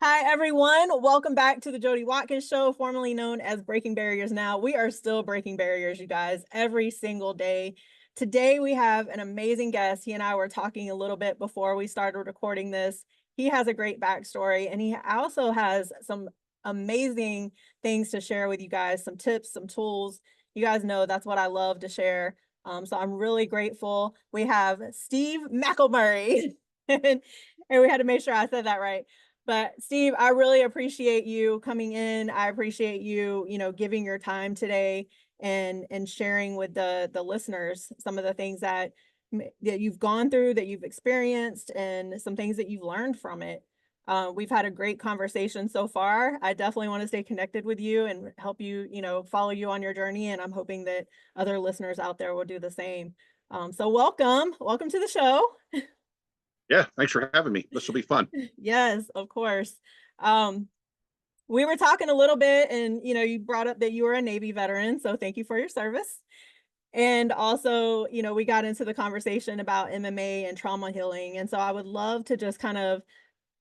Hi, everyone. Welcome back to the Jody Watkins Show, formerly known as Breaking Barriers Now. We are still breaking barriers, you guys, every single day. Today, we have an amazing guest. He and I were talking a little bit before we started recording this. He has a great backstory, and he also has some amazing things to share with you guys, some tips, some tools. You guys know that's what I love to share. So I'm really grateful. We have Steve McElmurray, and we had to make sure I said that right. But Steve, I really appreciate you coming in. I appreciate you, giving your time today and sharing with the listeners some of the things that you've gone through, that you've experienced, and some things that you've learned from it. We've had a great conversation so far. I definitely want to stay connected with you and help you, follow you on your journey. And I'm hoping that other listeners out there will do the same. So welcome to the show. Yeah, thanks for having me. This will be fun. Yes, of course. Um, we were talking a little bit, and you brought up that you were a Navy veteran, so thank you for your service. And also, we got into the conversation about MMA and trauma healing. And so I would love to just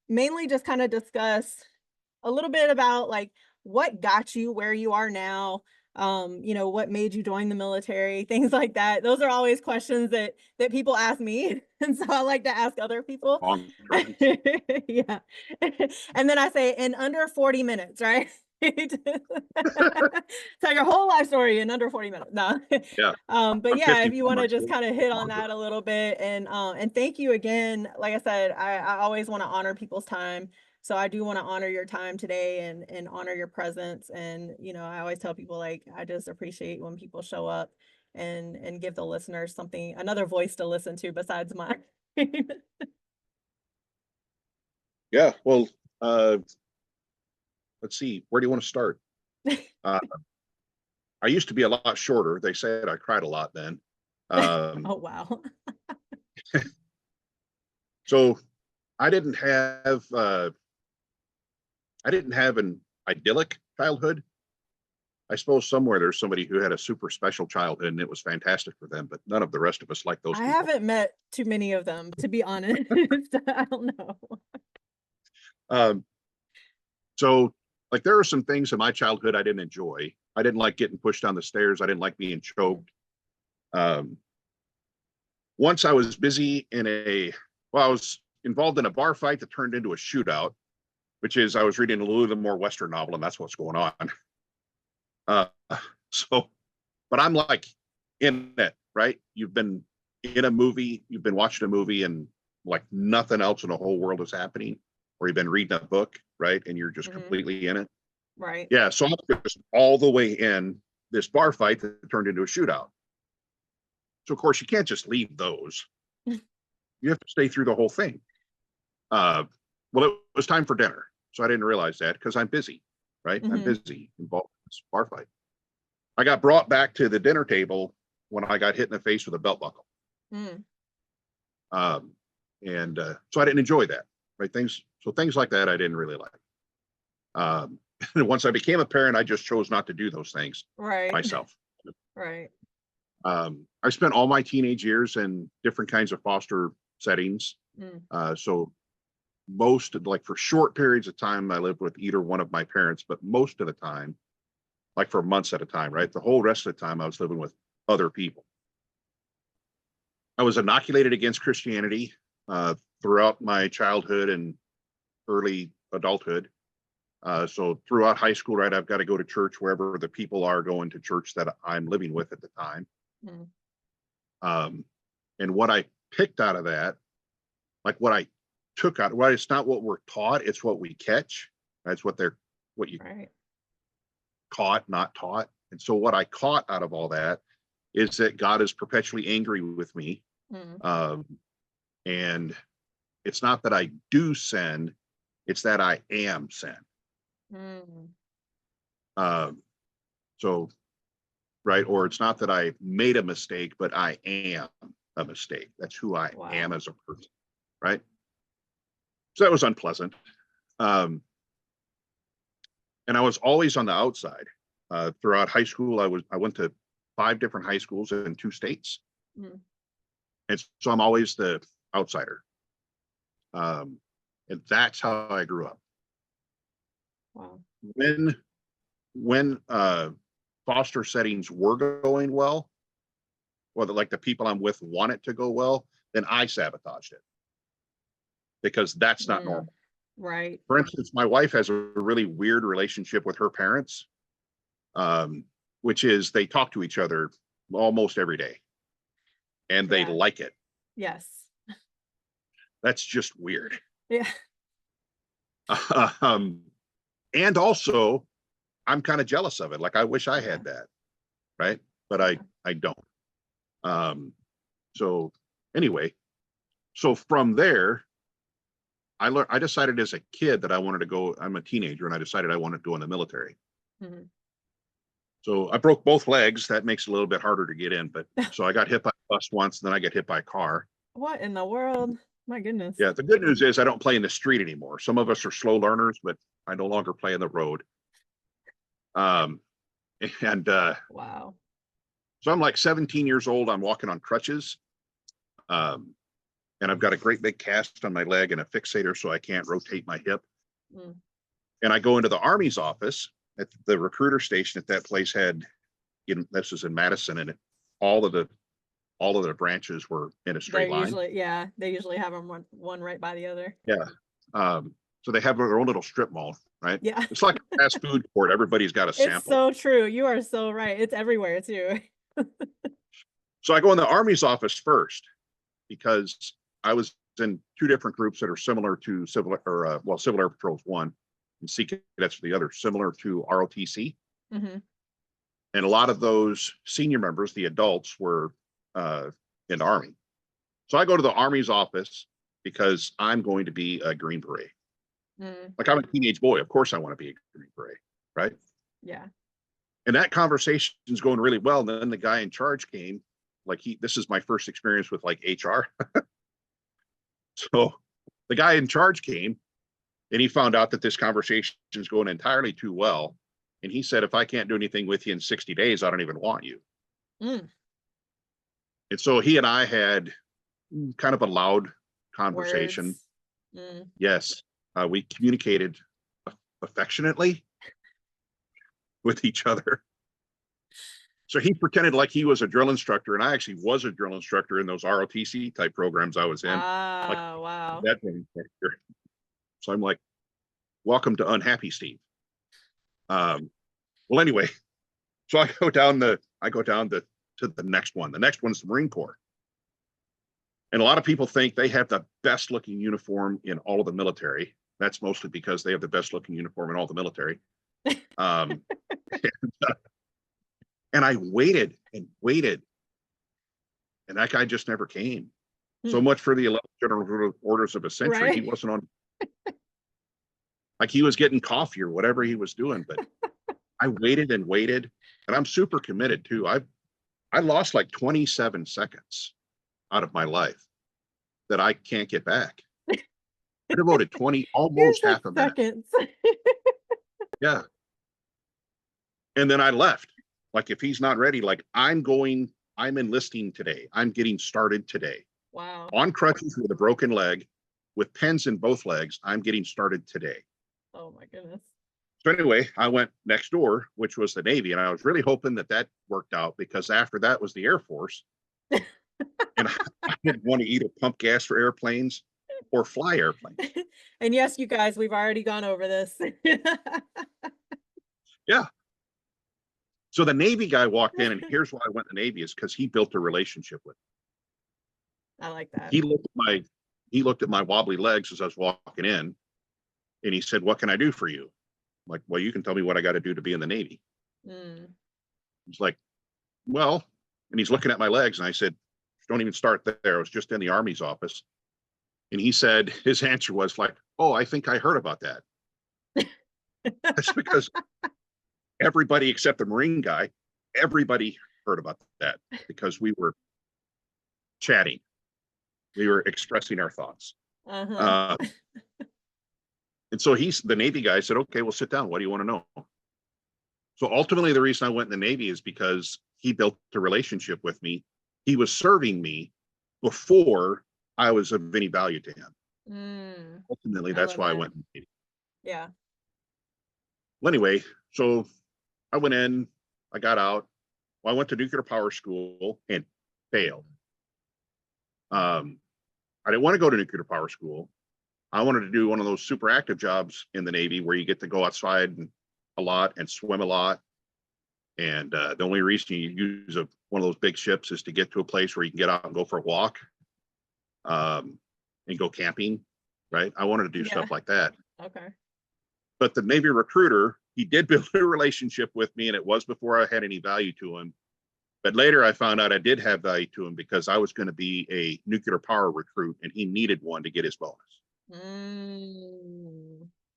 mainly just kind of discuss a little bit about like what got you where you are now, what made you join the military, things like that. Those are always questions that people ask me. And so I like to ask other people. Long time. Yeah. And then I say in under 40 minutes, right? Tell your whole life story in under 40 minutes. No. Yeah, But I'm yeah, if you 51 want to just myself. kind of hit on Longer. that a little bit, and thank you again. Like I said, I always want to honor people's time. So I do want to honor your time today and honor your presence. And I always tell people like I just appreciate when people show up and give the listeners something, another voice to listen to besides mine. Yeah, well, uh, let's see. Where do you want to start? Uh, I used to be a lot shorter. They said I cried a lot then. Um, Oh wow. so I didn't have an idyllic childhood. I suppose somewhere there's somebody who had a super special childhood and it was fantastic for them, but none of the rest of us like those I people. haven't met too many of them, to be honest. I don't know. Um, so like there are some things in my childhood I didn't enjoy. I didn't like getting pushed down the stairs. I didn't like being Mm, choked. Um, Once I was busy I was involved in a bar fight that turned into a shootout, which is I was reading a little bit more Western novel, and that's what's going on. Uh, so, but I'm like in it, right? You've been in a movie, you've been watching a movie, and like nothing else in the whole world is happening, or you've been reading a book, right? And you're just mhm, completely in it. right. Yeah. So I'm just all the way in this bar fight that turned into a shootout. So, of course, you can't just leave those. You have to stay through the whole thing. Uh, well, it was time for dinner. So I didn't realize that because I'm busy, right? I'm Mhm, busy involved in this bar fight. I got brought back to the dinner table when I got hit in the face with a belt buckle. mm, Um, and so I didn't enjoy that, right? Things like that I didn't really like. Um, and once I became a parent, I just chose not to do those things right. myself. Right. I spent all my teenage years in different kinds of foster settings. Mm, So most like for short periods of time, I lived with either one of my parents, but most of the time, like for months at a time, right? The whole rest of the time I was living with other people. I was inoculated against Christianity throughout my childhood and early adulthood. So throughout high school, right, I've got to go to church wherever the people are going to church that I'm living with at the time. mm, Um, and what I picked out of that, like what I took out, well, it's not what we're taught, it's what we catch. That's what you right. caught, not taught. And so what I caught out of all that is that God is perpetually angry with me. Mm, Um, and it's not that I do sin, it's that I am sin. mm, Um, so, right. Or it's not that I made a mistake, but I am a mistake. That's who I am wow. as a person. Right. So that was unpleasant. Um, and I was always on the outside. Throughout high school, I went to 5 different high schools in 2 states. Mm, And so I'm always the outsider. Um, and that's how I grew up. Wow. When foster settings were going well, or like the people I'm with want it to go well, then I sabotaged it because that's not Mm, normal. right. For instance, my wife has a really weird relationship with her parents, um, which is they talk to each other almost every day and they Yeah. like it. Yes. That's just weird. Yeah. um, and also, I'm kind of jealous of it. Like I wish I Yeah. had that, right? But Yeah. I don't. Um, so anyway, so from there, I decided as a kid that I wanted to go. I'm a teenager, and I decided I wanted to go in the military. Mhm. So I broke both legs. That makes it a little bit harder to get in. But so I got hit by a bus once, and then I got hit by a car. What in the world? My goodness. Yeah, the good news is I don't play in the street anymore. Some of us are slow learners, but I no longer play in the road. Um, and Wow. so I'm like 17 years old. I'm walking on crutches. Um, and I've got a great big cast on my leg and a fixator so I can't rotate my hip. Mm. And I go into the Army's office at the recruiter station at that place had, this is in Madison, and all of the branches were in a They're straight line. usually, yeah, they usually have them one right by the other. Yeah. So they have their own little strip mall, right? Yeah. It's like a fast food court. Everybody's got a It's sample. so true. You are so right. It's everywhere too. So I go in the Army's office first because I was in two different groups that are similar to Civil Air Patrol's one and Sea Cadets for the other, similar to ROTC. Mhm. And a lot of those senior members, the adults, were in the Army. So I go to the Army's office because I'm going to be a Green Beret. Mm. Like I'm a teenage boy. Of course I want to be a Green Beret, right? Yeah. And that conversation's going really well. And then the guy in charge came, this is my first experience with like HR. So the guy in charge came and he found out that this conversation is going entirely too well. And he said, if I can't do anything with you in 60 days, I don't even want you. Mm. And so he and I had kind of a loud conversation. Words. Mm. Yes, we communicated affectionately with each other. So he pretended like he was a drill instructor, and I actually was a drill instructor in those ROTC type programs I was in, like Ah, wow. that drill instructor. So I'm like, welcome to Unhappy Steve. Well, anyway, so I go down to the next one. The next one's the Marine Corps. And a lot of people think they have the best looking uniform in all of the military. That's mostly because they have the best looking uniform in all the military. Um, and I waited and waited, and that guy just never came. So Hmm. much for the 11 general orders of a century. He Right. wasn't on, like he was getting coffee or whatever he was doing. But I waited and waited, and I'm super committed too. I lost like 27 seconds out of my life that I can't get back. I devoted 20, You almost said half a minute. seconds. Yeah. And then I left. Like if he's not ready, like I'm enlisting today. I'm getting started today. Wow. On crutches with a broken leg, with pens in both legs, I'm getting started today. Oh my goodness. So anyway, I went next door, which was the Navy, and I was really hoping that worked out because after that was the Air Force, and I didn't want to either pump gas for airplanes or fly airplanes. And yes, you guys, we've already gone over this. Yeah. So the Navy guy walked in, and here's why I went to the Navy is because he built a relationship with I like that. me. He looked at my wobbly legs as I was walking in, and he said, "What can I do for you?" I'm like, well, you can tell me what I got to do to be in the Navy. Mm. He's like, well, and he's looking at my legs, and I said, don't even start there. I was just in the Army's office. And he said, his answer was like, oh, I think I heard about that. That's because everybody except the Marine guy, everybody heard about that because we were chatting. We were expressing our thoughts. Uh-huh. Uh, and so the Navy guy said, okay, well, sit down. What do you want to know? So ultimately, the reason I went in the Navy is because he built a relationship with me. He was serving me before I was of any value to him. Mm. Ultimately, I that's love why I that. went in the Navy. Yeah. Well, anyway, so I went in, I got out. Well, I went to nuclear power school and failed. I didn't want to go to nuclear power school. I wanted to do one of those super active jobs in the Navy where you get to go outside a lot and swim a lot. And the only reason you use one of those big ships is to get to a place where you can get out and go for a walk and go camping, right? I wanted to do stuff like that. Okay. But the Navy recruiter, he did build a relationship with me, and it was before I had any value to him. But later I found out I did have value to him because I was going to be a nuclear power recruit, and he needed one to get his bonus.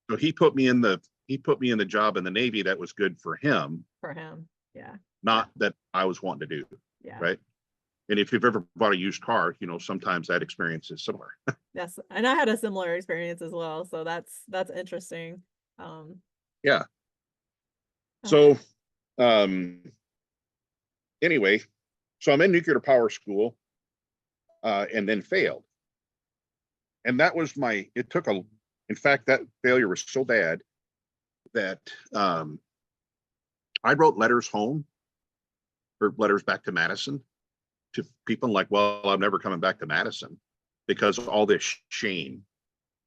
So he put me in the job in the Navy that was good for him. For him, yeah. Not that I was wanting to do. Yeah. Right. And if you've ever bought a used car, sometimes that experience is similar. Yes, and I had a similar experience as well. So that's interesting. Yeah. So anyway, so I'm in nuclear power school and then failed. And that was in fact, that failure was so bad that I wrote letters home or letters back to Madison to people like, well, I'm never coming back to Madison because of all this shame.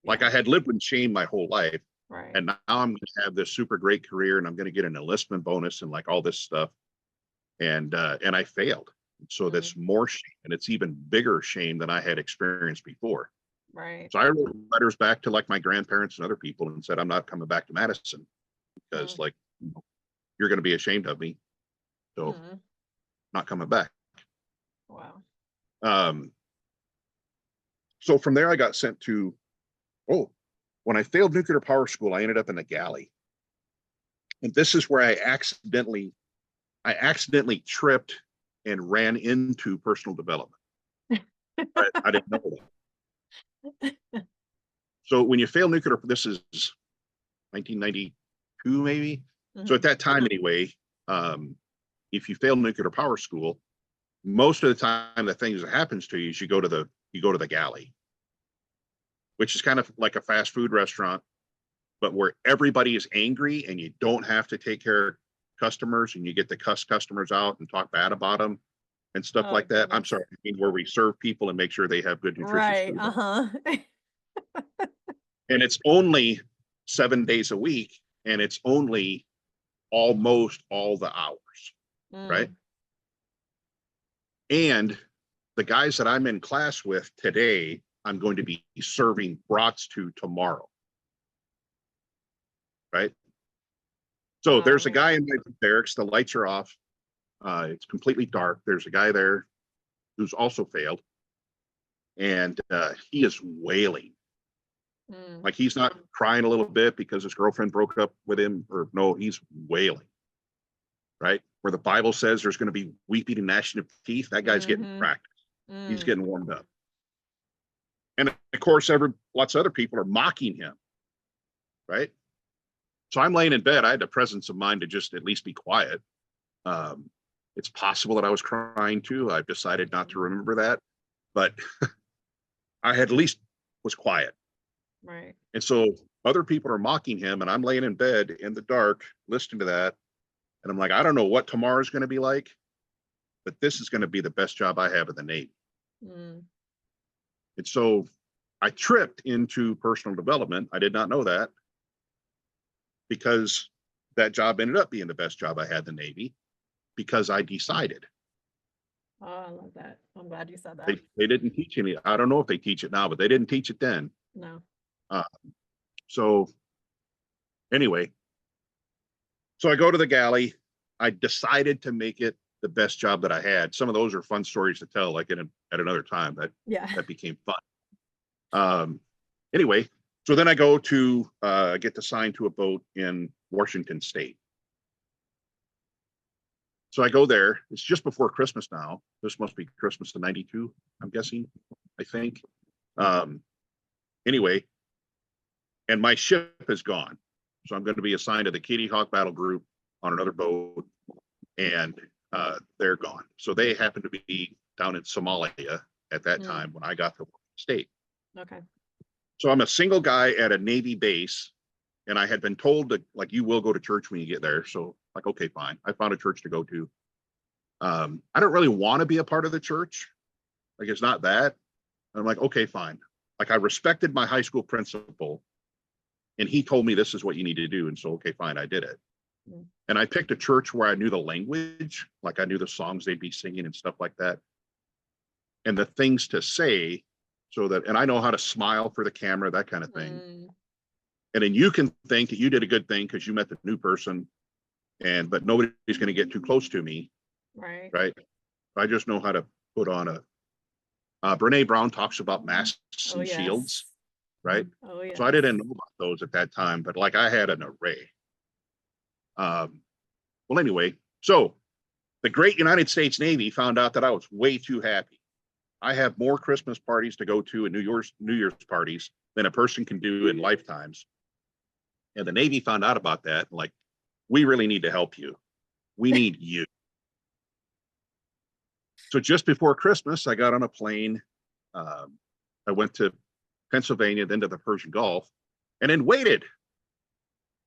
Yeah. Like I had lived in shame my whole life. Right. And now I'm going to have this super great career and I'm going to get an enlistment bonus and like all this stuff. And I failed. So that's more shame, and it's even bigger shame than I had experienced before. Right. So I wrote letters back to like my grandparents and other people and said, I'm not coming back to Madison because like, you're going to be ashamed of me. So not coming back. Wow. So from there I got sent to, when I failed nuclear power school, I ended up in the galley. And this is where I accidentally tripped and ran into personal development. I didn't know that. So when you fail nuclear, this is 1992 maybe. So at that time anyway, if you fail nuclear power school, most of the time the things that happens to you is you go to the galley, which is kind of like a fast food restaurant, but where everybody is angry and you don't have to take care of customers and you get to cuss customers out and talk bad about them and stuff like that. I'm sorry, I mean, where we serve people and make sure they have good nutritious food. And it's only 7 days a week, and it's only almost all the hours, right? And the guys that I'm in class with today, I'm going to be serving brats to tomorrow, right? So there's a guy in my barracks, the lights are off. It's completely dark. There's a guy there who's also failed. And he is wailing. Like he's not crying a little bit because his girlfriend broke up with him, or no, he's wailing, right? Where the Bible says there's going to be weeping and gnashing of teeth, that guy's getting practice. He's getting warmed up. And of course, lots of other people are mocking him, right? So I'm laying in bed. I had the presence of mind to just at least be quiet. It's possible that I was crying too. I've decided not to remember that, but I had at least was quiet. Right. And so other people are mocking him, and I'm laying in bed in the dark, listening to that. And I'm like, I don't know what tomorrow is going to be like, but this is going to be the best job I have in the Navy. And so I tripped into personal development. I did not know that, because that job ended up being the best job I had in the Navy, because I decided. Oh, I love that. I'm glad you said that. They didn't teach any. I don't know if they teach it now, but they didn't teach it then. No. So anyway, so I go to the galley. I decided to make it the best job that I had. Some of those are fun stories to tell, like at another time. That became fun. Anyway, so then I go to get assigned to a boat in Washington State. So I go there. It's just before Christmas now. This must be Christmas of '92, I'm guessing, I think. Anyway, and my ship is gone. So I'm going to be assigned to the Kitty Hawk battle group on another boat, and they're gone. So they happen to be down in Somalia at that time when I got to Washington State. Okay. So I'm a single guy at a Navy base And I had been told that, like, you will go to church when you get there. So like, okay, fine. I found a church to go to. I don't really want to be a part of the church. Like, it's not that. I'm like, okay, fine. Like, I respected my high school principal, and he told me this is what you need to do. And so, okay, fine, I did it. And I picked a church where I knew the language, like I knew the songs they'd be singing and stuff like that, and the things to say, so that, and I know how to smile for the camera, that kind of thing. And then you can think that you did a good thing because you met the new person, but nobody's going to get too close to me. Right. I just know how to put on Brene Brown talks about masks and shields. Right. Oh, yeah. So I didn't know about those at that time, but like I had an array. Well, anyway, so the great United States Navy found out that I was way too happy. I have more Christmas parties to go to and New Year's parties than a person can do in lifetimes. And the Navy found out about that. Like, we really need to help you. We need you. So just before Christmas, I got on a plane. I went to Pennsylvania, then to the Persian Gulf, and then waited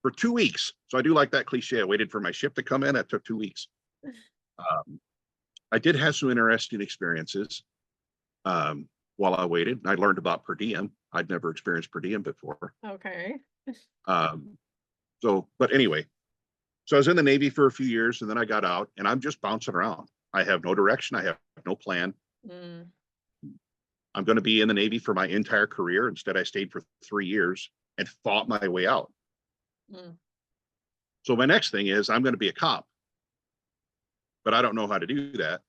for 2 weeks. So I do like that cliche. I waited for my ship to come in. That took 2 weeks. I did have some interesting experiences while I waited. I learned about per diem. I'd never experienced per diem before. Okay. But anyway, so I was in the Navy for a few years, and then I got out, and I'm just bouncing around. I have no direction. I have no plan. I'm going to be in the Navy for my entire career. Instead, I stayed for 3 years and fought my way out. So my next thing is I'm going to be a cop, but I don't know how to do that.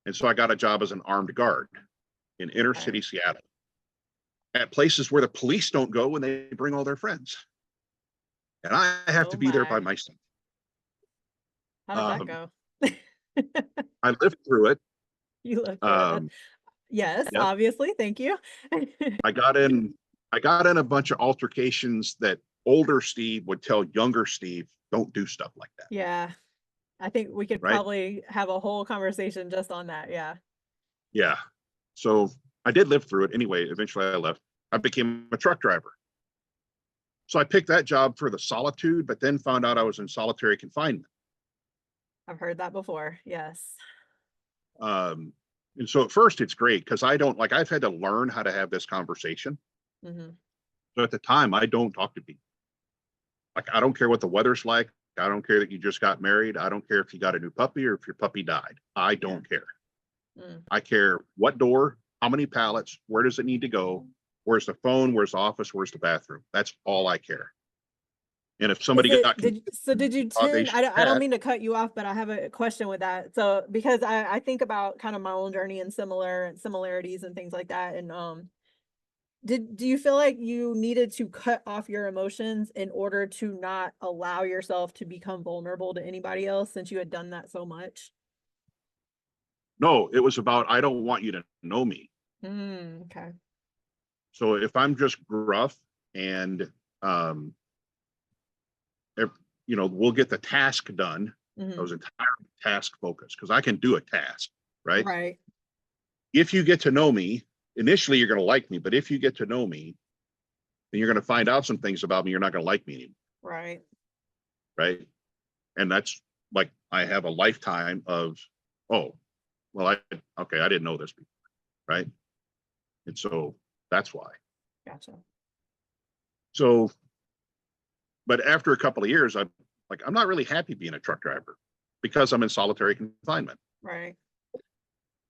And so I got a job as an armed guard in inner city Seattle, at places where the police don't go when they bring all their friends. And I have to be there by myself. How did that go? I lived through it. You lived through it. Yes, Yep. obviously. Thank you. I got in a bunch of altercations that older Steve would tell younger Steve, don't do stuff like that. Yeah. I think we could probably have a whole conversation just on that. Yeah. Yeah. So I did live through it. Anyway, eventually I left. I became a truck driver. So I picked that job for the solitude, but then found out I was in solitary confinement. I've heard that before. Yes. And so at first it's great because I've had to learn how to have this conversation. So at the time, I don't talk to people. Like, I don't care what the weather's like. I don't care that you just got married. I don't care if you got a new puppy or if your puppy died. I don't care. I care what door, how many pallets, where does it need to go? Where's the phone? Where's the office? Where's the bathroom? That's all I care. And if somebody did you tend, I don't mean to cut you off, but I have a question with that. So, because I think about kind of my own journey and similarities and things like that. And, do you feel like you needed to cut off your emotions in order to not allow yourself to become vulnerable to anybody else, since you had done that so much? No, it was about, I don't want you to know me. Okay. So if I'm just gruff and, we'll get the task done. I was entirely task focused because I can do a task, right? Right. If you get to know me, initially you're going to like me, but if you get to know me, then you're going to find out some things about me. You're not going to like me anymore. Right. Right. And that's like, I have a lifetime of, oh, well, I didn't know this before. Right. And so that's why. Gotcha. So, but after a couple of years, I'm not really happy being a truck driver because I'm in solitary confinement. Right.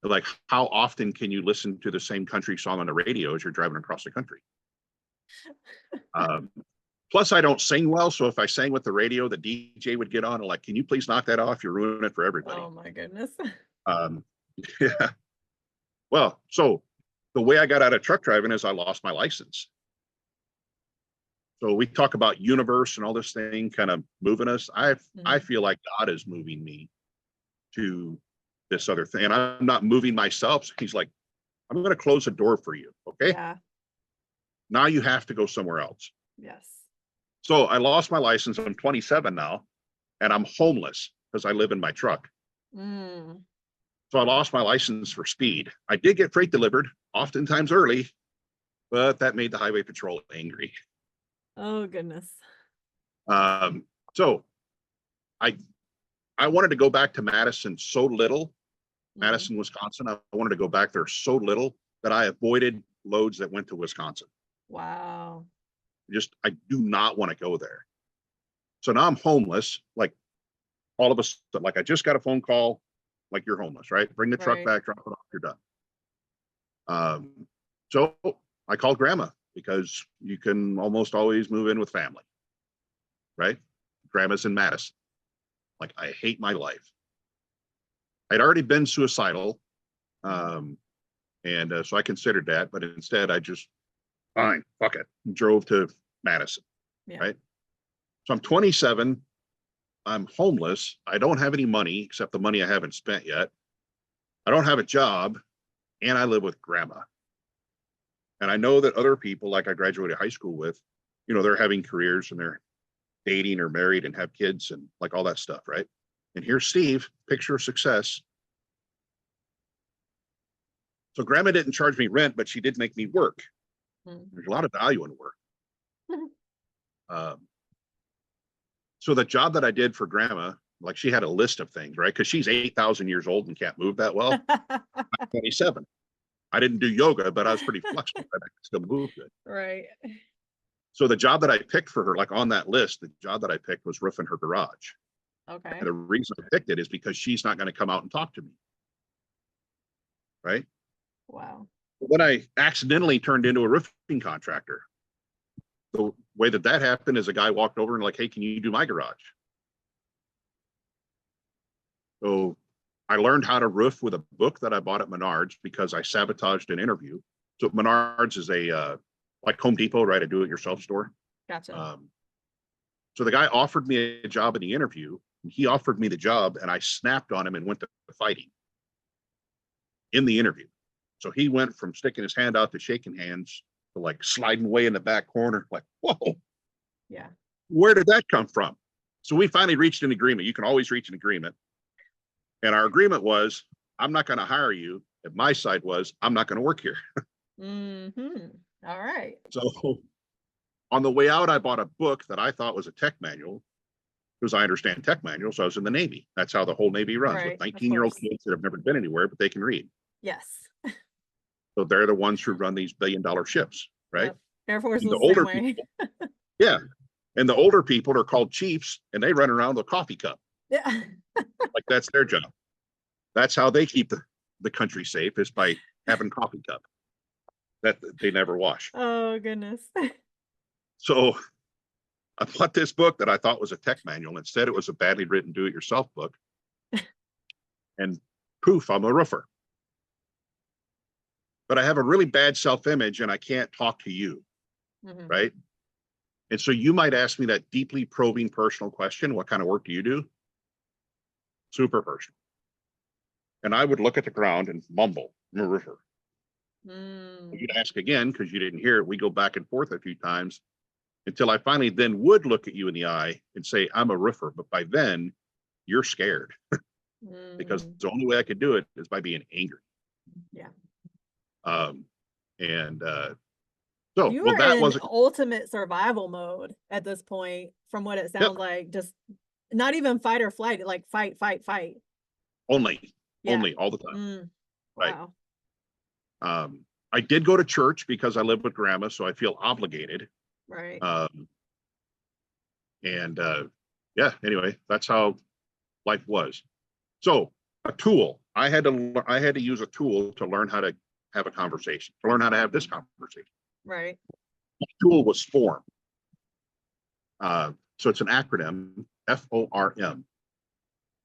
Like, how often can you listen to the same country song on the radio as you're driving across the country? Plus, I don't sing well. So if I sang with the radio, the DJ would get on and like, can you please knock that off? You're ruining it for everybody. Oh my goodness. Yeah. Well, so the way I got out of truck driving is I lost my license. So we talk about universe and all this thing kind of moving us. I feel like God is moving me to this other thing, and I'm not moving myself. So he's like, I'm going to close the door for you. Okay. Yeah. Now you have to go somewhere else. Yes. So I lost my license. I'm 27 now, and I'm homeless because I live in my truck. So I lost my license for speed. I did get freight delivered, oftentimes early, but that made the highway patrol angry. Oh goodness. So I wanted to go back to Madison so little, Madison, Wisconsin. I wanted to go back there so little that I avoided loads that went to Wisconsin. Wow. I do not want to go there. So now I'm homeless. Like all of us, like I just got a phone call, like you're homeless, right? Bring the truck back, drop it off, you're done. So I called grandma because you can almost always move in with family, right? Grandma's in Madison. Like I hate my life. I'd already been suicidal. So I considered that, but instead I just, fine, fuck it, drove to Madison, right? So I'm 27, I'm homeless, I don't have any money except the money I haven't spent yet. I don't have a job, and I live with grandma. And I know that other people, like I graduated high school with, they're having careers and they're dating or married and have kids and like all that stuff, right? And here's Steve, picture of success. So grandma didn't charge me rent, but she did make me work. There's a lot of value in work. So the job that I did for grandma, like she had a list of things, right? Because she's 8,000 years old and can't move that well. I'm 27. I didn't do yoga, but I was pretty flexible. I could still move good. Right. So the job that I picked for her, like on that list, the job that I picked was roofing her garage. Okay. And the reason I picked it is because she's not going to come out and talk to me. Right. Wow. When I accidentally turned into a roofing contractor, the way that happened is a guy walked over and like, hey, can you do my garage? So I learned how to roof with a book that I bought at Menards because I sabotaged an interview. So Menards is a like Home Depot, right? A do-it-yourself store. Gotcha. So the guy offered me a job in the interview. And he offered me the job, and I snapped on him and went to fighting in the interview. So he went from sticking his hand out to shaking hands to like sliding away in the back corner. Like, whoa, yeah, where did that come from? So we finally reached an agreement. You can always reach an agreement. And our agreement was, I'm not going to hire you. And my side was, I'm not going to work here. All right. So on the way out, I bought a book that I thought was a tech manual because I understand tech manuals. So I was in the Navy. That's how the whole Navy runs, with 19-year-old kids that have never been anywhere, but they can read. Yes. So they're the ones who run these billion-dollar ships, right? Yep. Air Force is the the older same way. people, yeah. And the older people are called chiefs, and they run around with a coffee cup. Yeah. Like that's their job. That's how they keep the country safe, is by having coffee cup that they never wash. Oh, goodness. So I bought this book that I thought was a tech manual. Instead, it was a badly written do-it-yourself book. And poof, I'm a roofer. But I have a really bad self-image and I can't talk to you, right? And so you might ask me that deeply probing personal question, what kind of work do you do? Super personal. And I would look at the ground and mumble, I'm a roofer. You'd ask again because you didn't hear it. We go back and forth a few times until I finally then would look at you in the eye and say, I'm a roofer. But by then, you're scared because the only way I could do it is by being angry. Yeah. So you well, are that in was ultimate survival mode at this point, from what it sounds like. Just not even fight or flight, like fight. Only all the time. Wow. Right. I did go to church because I live with grandma, so I feel obligated. Right. Anyway, that's how life was. So a tool. I had to use a tool to learn how to have a conversation, to learn how to have this conversation. Right. The tool was FORM. So it's an acronym, FORM.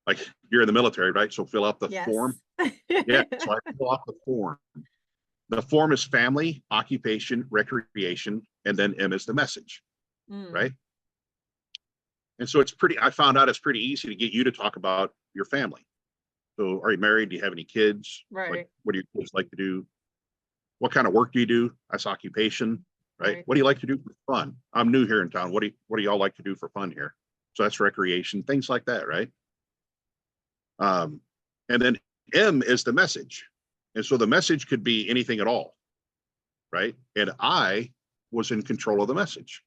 Like you're in the military, right? So fill out the form. Yeah. So I fill out the form. The form is family, occupation, recreation, and then M is the message, right? And so I found out it's pretty easy to get you to talk about your family. So are you married? Do you have any kids? Right. Like, what do your kids like to do? What kind of work do you do? That's occupation, right? What do you like to do for fun? I'm new here in town. What do y'all like to do for fun here? So that's recreation, things like that, right? And then M is the message. And so the message could be anything at all, right? And I was in control of the message.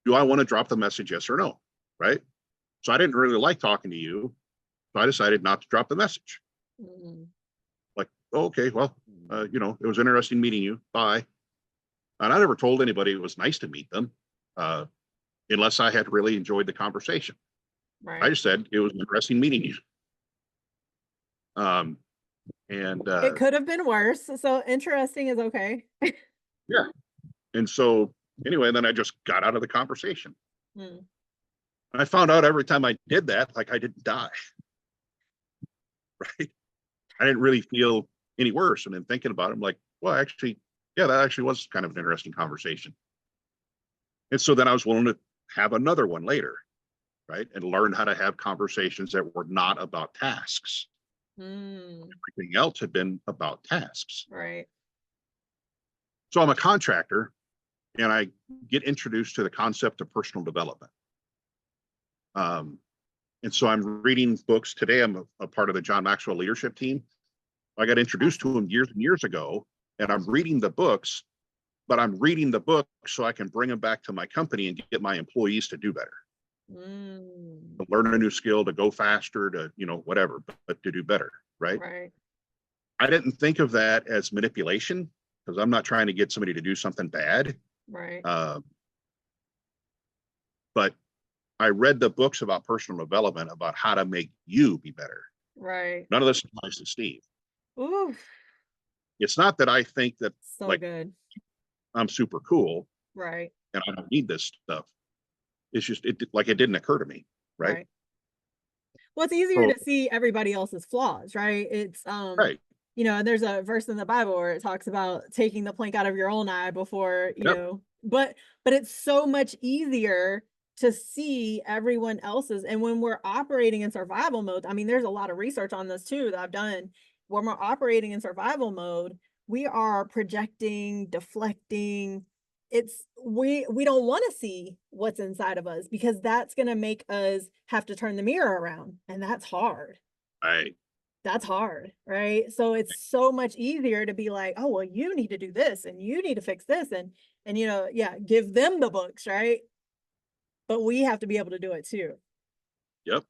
do I want to drop the message? Yes or no? Right. So I didn't really like talking to you. So I decided not to drop the message. Mm. Like, oh, okay, well, it was interesting meeting you. Bye. And I never told anybody it was nice to meet them, unless I had really enjoyed the conversation. I Right. just said it was interesting meeting you. Um, and It could have been worse. So interesting is okay. yeah. And so anyway, then I just got out of the conversation. Mm. And I found out every time I did that, like I didn't die. Right. I didn't really feel any worse. And then thinking about it, I'm like, well, actually, yeah, that actually was kind of an interesting conversation. And so then I was willing to have another one later, right? And learn how to have conversations that were not about tasks. Mm. Everything else had been about tasks. Right. So I'm a contractor and I get introduced to the concept of personal development. And so I'm reading books today. I'm a part of the John Maxwell Leadership Team. I got introduced to him years and years ago, and I'm reading the books, but I'm reading the book so I can bring them back to my company and get my employees to do better, Mm. to learn a new skill, to go faster, to, whatever, but to do better. Right. Right. I didn't think of that as manipulation because I'm not trying to get somebody to do something bad. Right. But I read the books about personal development about how to make you be better. Right. None of this applies to Steve. Ooh, It's not that I think that so like good. I'm super cool Right. and I don't need this stuff. It's just it didn't occur to me. Right. Right. Well, it's easier So to see everybody else's flaws, right? It's right. there's a verse in the Bible where it talks about taking the plank out of your own eye before, Yep. but it's so much easier to see everyone else's. And when we're operating in survival mode, I mean, there's a lot of research on this too that I've done. When we're operating in survival mode, we are projecting, deflecting. It's we don't want to see what's inside of us because that's going to make us have to turn the mirror around, and that's hard. I That's hard, right? So it's so much easier to be like, oh well, you need to do this and you need to fix this, and yeah, give them the books, right? But we have to be able to do it too. yep.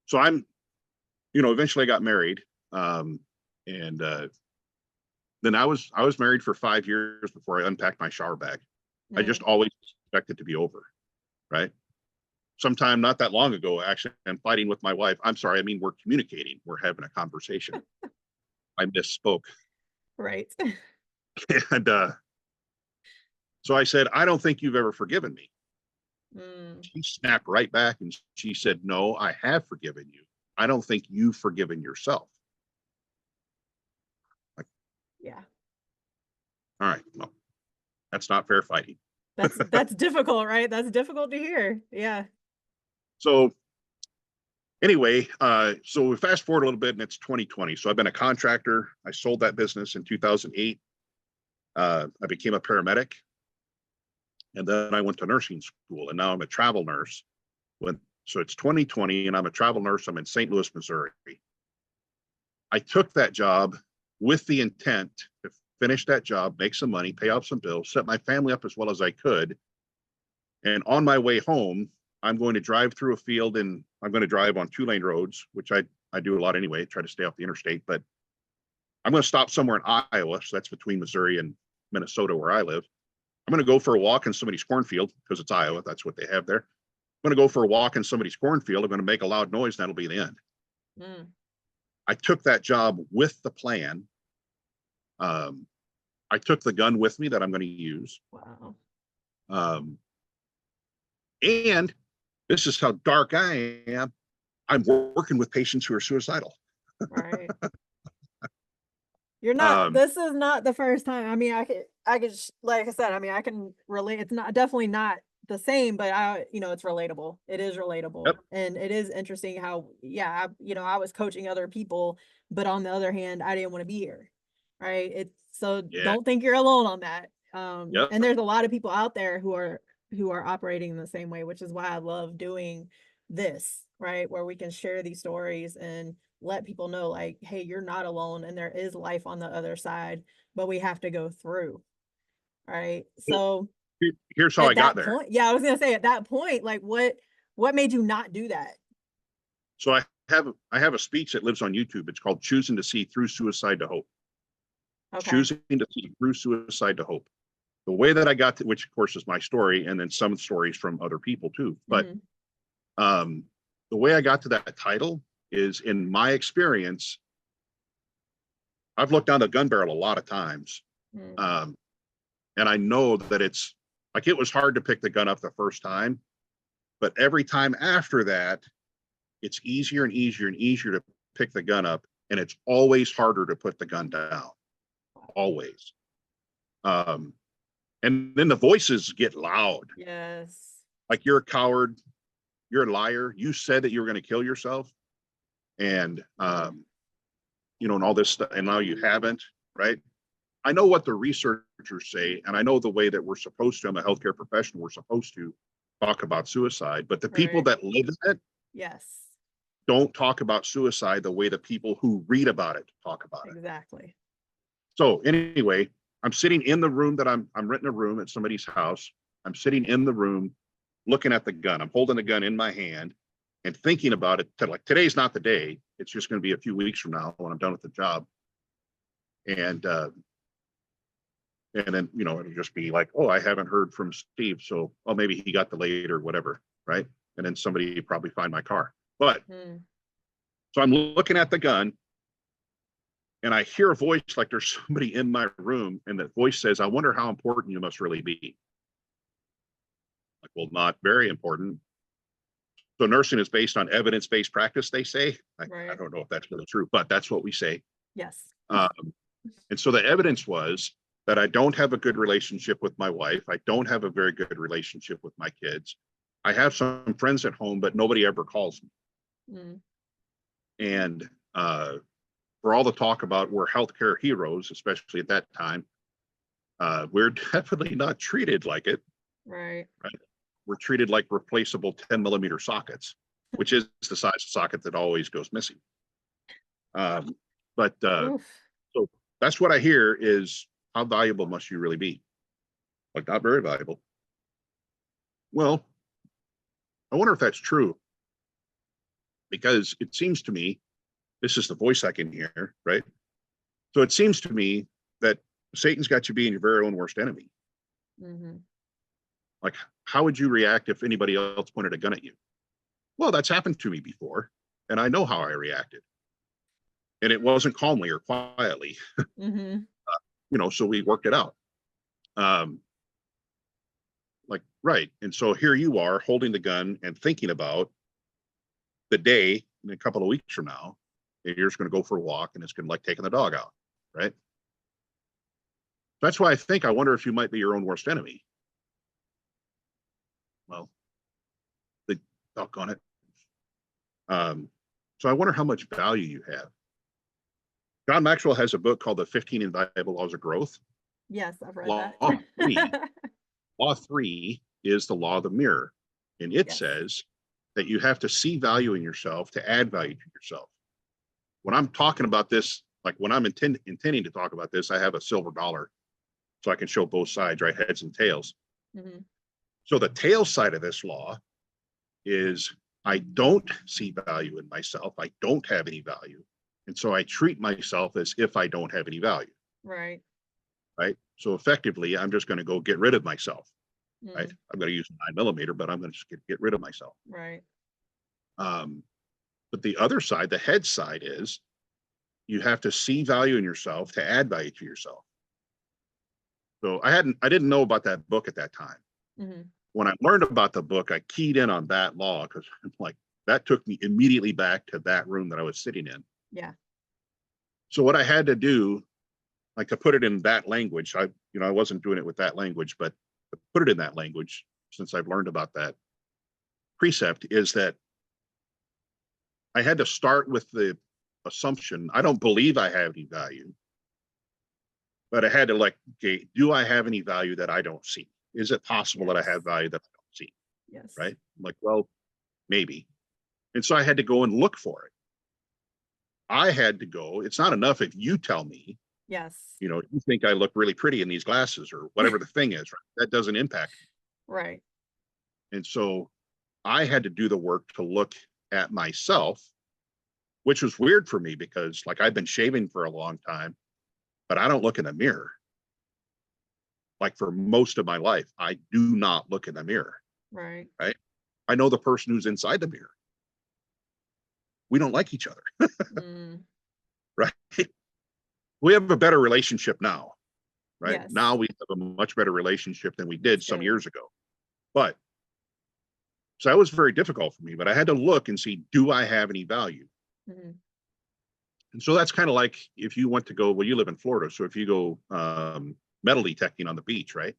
So I'm, eventually I got married. And then I was married for 5 years before I unpacked my shower bag. I just Mm. always expect it to be over. Right. Sometime not that long ago, actually, I'm fighting with my wife. I'm sorry. I mean, we're communicating. We're having a conversation. I misspoke. Right. And so I said, I don't think you've ever forgiven me. Mm. She snapped right back and she said, no, I have forgiven you. I don't think you've forgiven yourself. Like, Yeah. all right, well, that's not fair fighting. That's difficult, right? That's difficult to hear. Yeah. So anyway, so we fast forward a little bit and it's 2020. So I've been a contractor. I sold that business in 2008. I became a paramedic. And then I went to nursing school and now I'm a travel nurse. So it's 2020 and I'm a travel nurse. I'm in St. Louis, Missouri. I took that job with the intent to finish that job, make some money, pay off some bills, set my family up as well as I could. And on my way home, I'm going to drive through a field and I'm going to drive on 2-lane roads, which I do a lot anyway, try to stay off the interstate, but I'm going to stop somewhere in Iowa. So that's between Missouri and Minnesota where I live. I'm going to go for a walk in somebody's cornfield because it's Iowa. That's what they have there. I'm going to go for a walk in somebody's cornfield. I'm going to make a loud noise and that'll be the end. Mm. I took that job with the plan. I took the gun with me that I'm going to use. Wow. And this is how dark I am. I'm working with patients who are suicidal. Right. You're not, Um, this is not the first time. I mean, like I said, I mean, I can relate. It's not definitely not the same, but it's relatable. It is relatable. yep. And it is interesting how, yeah, I was coaching other people, but on the other hand, I didn't want to be here. Right. So Yeah. don't think you're alone on that. Yep. And there's a lot of people out there who are operating in the same way, which is why I love doing this, right? Where we can share these stories and let people know like, hey, you're not alone and there is life on the other side, but we have to go through. Right. So Here's how I At got that there. point, yeah, I was gonna say at that point, like what made you not do that? So I have a speech that lives on YouTube. It's called "Choosing to See Through Suicide to Hope." Okay. Choosing to see through suicide to hope. The way that I got to, which of course is my story, and then some stories from other people too. But Mhm. the way I got to that title is, in my experience, I've looked down the gun barrel a lot of times. Mm. And I know that it's like, it was hard to pick the gun up the first time, but every time after that, it's easier and easier and easier to pick the gun up. And it's always harder to put the gun down. Always. And then the voices get loud. Yes. Like, you're a coward, you're a liar, you said that you were going to kill yourself, and and all this stuff, and now you haven't, right? I know what the researchers say, and I know the way that we're supposed to, I'm a healthcare professional, we're supposed to talk about suicide, but the people Right. that live it Yes. don't talk about suicide the way the people who read about it talk about it. Exactly. So anyway, I'm sitting in the room that I'm renting a room at somebody's house. I'm sitting in the room looking at the gun. I'm holding the gun in my hand and thinking about it. Like, today's not the day. It's just going to be a few weeks from now when I'm done with the job. And then, it'll just be like, oh, I haven't heard from Steve. So, oh, maybe he got delayed or whatever. Right. And then somebody probably find my car. But so I'm looking at the gun and I hear a voice like there's somebody in my room. And that voice says, I wonder how important you must really be. Like, well, not very important. So nursing is based on evidence-based practice, they say. I don't know if that's really true, but that's what we say. Yes. And so the evidence was that I don't have a good relationship with my wife. I don't have a very good relationship with my kids. I have some friends at home, but nobody ever calls me. And for all the talk about we're healthcare heroes, especially at that time, we're definitely not treated like it. Right. We're treated like replaceable 10mm sockets, which is the size of socket that always goes missing. But so that's what I hear is, how valuable must you really be? Like, not very valuable. Well, I wonder if that's true, because it seems to me, this is the voice I can hear, right? So it seems to me that Satan's got you being your very own worst enemy. Like, how would you react if anybody else pointed a gun at you? Well, that's happened to me before, and I know how I reacted. And it wasn't calmly or quietly. So we worked it out. Right. And so here you are holding the gun and thinking about the day in a couple of weeks from now, and you're just going to go for a walk, and it's going to like taking the dog out. Right. That's why I wonder if you might be your own worst enemy. Well, the talk on it. So I wonder how much value you have. John Maxwell has a book called The 15 Invaluable Laws of Growth. Yes, I've read that. Law 3 is the law of the mirror. And it says that you have to see value in yourself to add value to yourself. When I'm talking about this, like when I'm intending to talk about this, I have a silver dollar so I can show both sides, right? Heads and tails. So the tail side of this law is, I don't see value in myself. I don't have any value. And so I treat myself as if I don't have any value. Right. So effectively, I'm just going to go get rid of myself. Right. I'm going to use a 9mm, but I'm going to just get rid of myself. Right. But the other side, the head side, is you have to see value in yourself to add value to yourself. So I didn't know about that book at that time. When I learned about the book, I keyed in on that law, because like, that took me immediately back to that room that I was sitting in. Yeah. So what I had to do, like, to put it in that language, I wasn't doing it with that language, but to put it in that language, since I've learned about that precept, is that I had to start with the assumption, I don't believe I have any value, but I had to, like, okay, do I have any value that I don't see? Is it possible that I have value that I don't see? Yes. Right. I'm like, well, maybe. And so I had to go and look for it. I had to go. It's not enough if you tell me Yes. You think I look really pretty in these glasses or whatever the thing is, right? That doesn't impact me. Right. And so I had to do the work to look at myself, which was weird for me because like I've been shaving for a long time, but I don't look in the mirror. Like for most of my life, I do not look in the mirror. Right. Right. I know the person who's inside the mirror. We don't like each other. Mm. Right. We have a better relationship now. Right. Yes. Now we have a much better relationship than we did some years ago. But so that was very difficult for me, but I had to look and see, do I have any value? Mm-hmm. And so that's kind of like if you want to go, well, you live in Florida. So if you go metal detecting on the beach, right?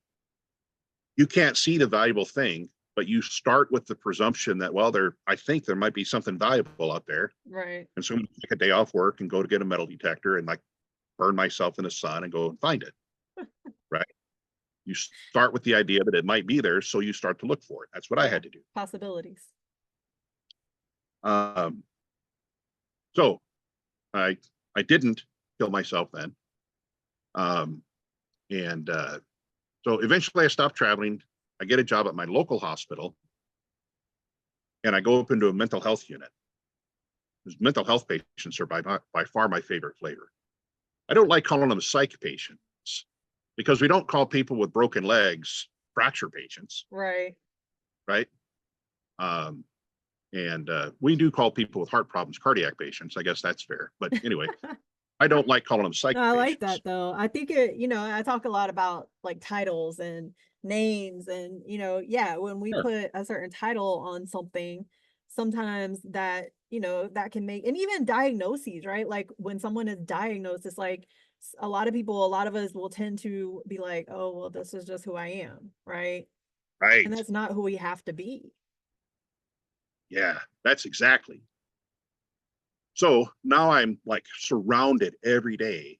You can't see the valuable thing, but you start with the presumption that, well, I think there might be something valuable out there. Right. And so I'm going to take a day off work and go to get a metal detector and like burn myself in the sun and go and find it. Right. You start with the idea that it might be there. So you start to look for it. That's what I had to do. Possibilities. So I didn't kill myself then. So eventually I stopped traveling. I get a job at my local hospital and I go up into a mental health unit. Because mental health patients are by far my favorite flavor. I don't like calling them psych patients because we don't call people with broken legs fracture patients. Right. Right. We do call people with heart problems cardiac patients. I guess that's fair. But anyway, I don't like calling them psych No, I like patients. that though. I think I talk a lot about like titles and names and, when we Yeah. put a certain title on something, sometimes that, that can make, and even diagnoses, right? Like when someone is diagnosed, it's like a lot of us will tend to be like, oh, well, this is just who I am, right? Right. And that's not who we have to be. Yeah, that's exactly. So now I'm like surrounded every day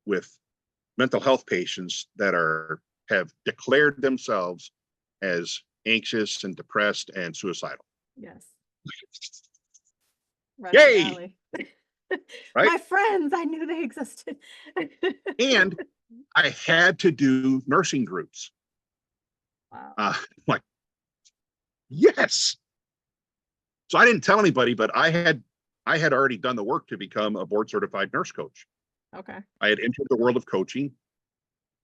with mental health patients that have declared themselves as anxious and depressed and suicidal. Yes. Yay! Right? My friends, I knew they existed. And I had to do nursing groups. Wow. Like, yes. So I didn't tell anybody, but I had already done the work to become a board certified nurse coach. Okay. I had entered the world of coaching.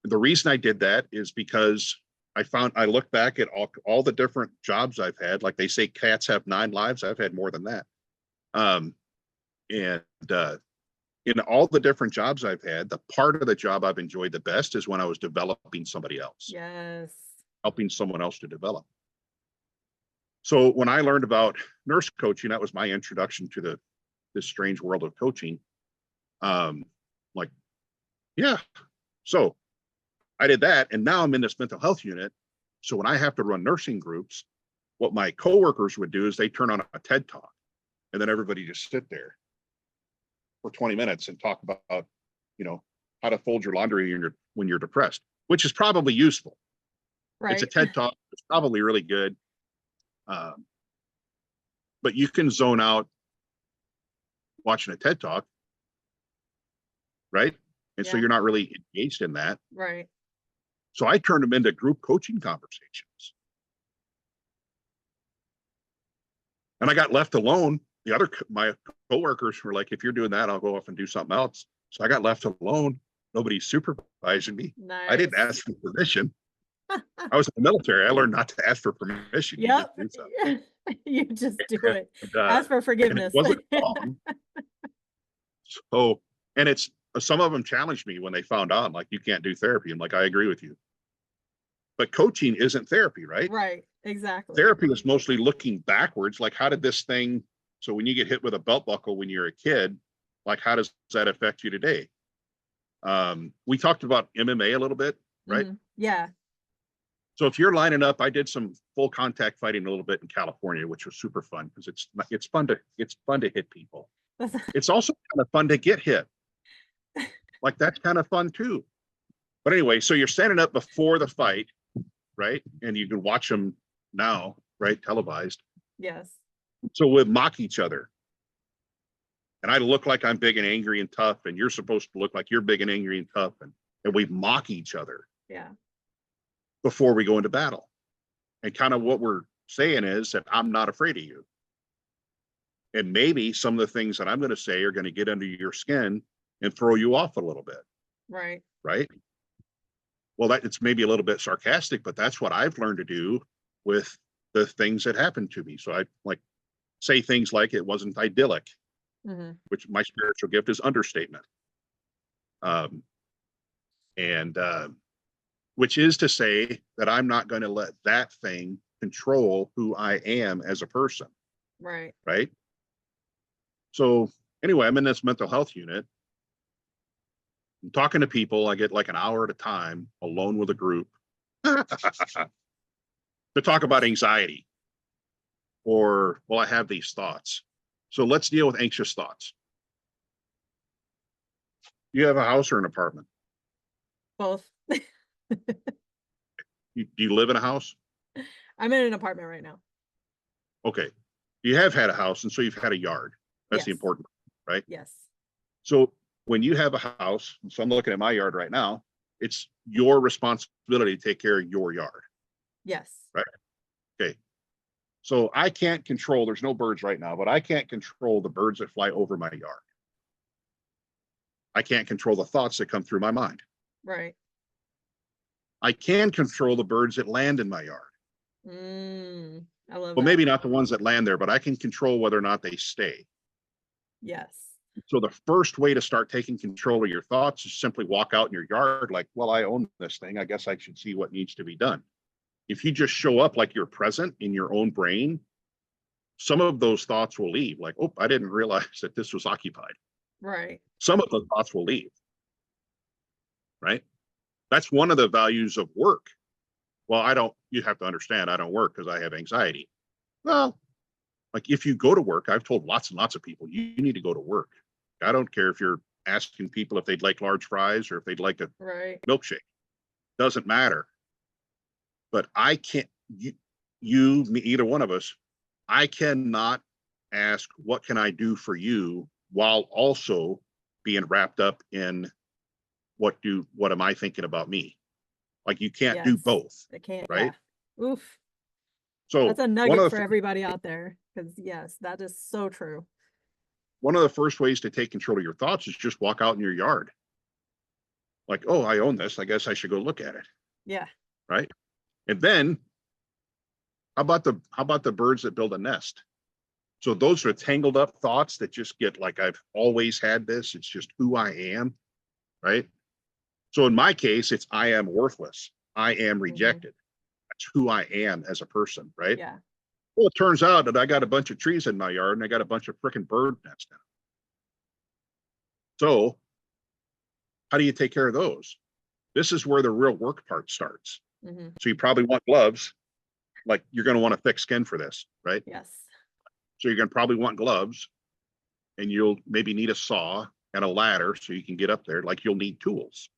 The reason I did that is because I look back at all the different jobs I've had. Like they say, cats have 9 lives. I've had more than that. In all the different jobs I've had, the part of the job I've enjoyed the best is when I was developing somebody else. Yes. Helping someone else to develop. So when I learned about nurse coaching, that was my introduction to this strange world of coaching. Like, yeah. So I did that, and now I'm in this mental health unit. So when I have to run nursing groups, what my coworkers would do is they turn on a TED Talk, and then everybody just sit there for 20 minutes and talk about, how to fold your laundry when you're depressed, which is probably useful. Right. It's a TED Talk. It's probably really good. But you can zone out watching a TED Talk, right? And so you're not really engaged in that. Right. So I turned them into group coaching conversations. And I got left alone. My coworkers were like, if you're doing that, I'll go off and do something else. So I got left alone. Nobody's supervising me. Nice. I didn't ask for permission. I was in the military. I learned not to ask for permission. Yep. You just do it. Ask for forgiveness. It wasn't wrong. So, and some of them challenged me when they found out, like, you can't do therapy. I'm like, I agree with you. But coaching isn't therapy, right? Right. Exactly. Therapy is mostly looking backwards. Like, how did this thing, so when you get hit with a belt buckle when you're a kid, like, how does that affect you today? We talked about MMA a little bit, right? Mm-hmm. Yeah. So if you're lining up, I did some full contact fighting a little bit in California, which was super fun because it's fun to hit people. It's also kind of fun to get hit. Like, that's kind of fun too. But anyway, so you're standing up before the fight, right? And you can watch them now, right? Televised. Yes. So we'll mock each other. and I look like I'm big and angry and tough, and you're supposed to look like you're big and angry and tough, and we mock each other before we go into battle. And kind of what we're saying is that I'm not afraid of you. And maybe some of the things that I'm going to say are going to get under your skin and throw you off a little bit. Right. Right. Well, that it's maybe a little bit sarcastic, but that's what I've learned to do with the things that happened to me. So I like say things like it wasn't idyllic, which my spiritual gift is understatement. Which is to say that I'm not going to let that thing control who I am as a person. Right. Right. So anyway, I'm in this mental health unit. I'm talking to people. I get like an hour at a time alone with a group to talk about anxiety or, well, I have these thoughts. So let's deal with anxious thoughts. You have a house or an apartment? Both. Do you live in a house? I'm in an apartment right now. Okay. You have had a house, and so you've had a yard. That's the Yes. important, right? Yes. So when you have a house, so I'm looking at my yard right now, it's your responsibility to take care of your yard. Yes. Right. Okay. So I can't control, there's no birds right now, but I can't control the birds that fly over my yard. I can't control the thoughts that come through my mind. Right. I can control the birds that land in my yard. I love Well, that. maybe not the ones that land there, but I can control whether or not they stay. Yes. So the first way to start taking control of your thoughts is simply walk out in your yard like, well, I own this thing. I guess I should see what needs to be done. If you just show up like you're present in your own brain, some of those thoughts will leave. Like, oh, I didn't realize that this was occupied. Right. Some of the thoughts will leave. Right. That's one of the values of work. Well, you have to understand, I don't work because I have anxiety. Well, like if you go to work, I've told lots and lots of people, you need to go to work. I don't care if you're asking people if they'd like large fries or if they'd like a milkshake. Doesn't matter. But I can't, you, me, either one of us, I cannot ask, what can I do for you while also being wrapped up in what am I thinking about me? Like you can't do both. It can't, right? Yeah. Oof. So that's a nugget for everybody out there, because yes, that is so true. One of the first ways to take control of your thoughts is just walk out in your yard. Like, oh, I own this. I guess I should go look at it. Yeah. Right. And then how about the birds that build a nest? So those are tangled up thoughts that just get like, I've always had this. It's just who I am. Right. So in my case, it's I am worthless. I am rejected. That's who I am as a person. Right. Yeah. Well, it turns out that I got a bunch of trees in my yard and I got a bunch of freaking bird nests in it. So how do you take care of those? This is where the real work part starts. So you probably want gloves. Like you're going to want a thick skin for this, right? Yes. So you're going to probably want gloves, and you'll maybe need a saw and a ladder so you can get up there. Like you'll need tools.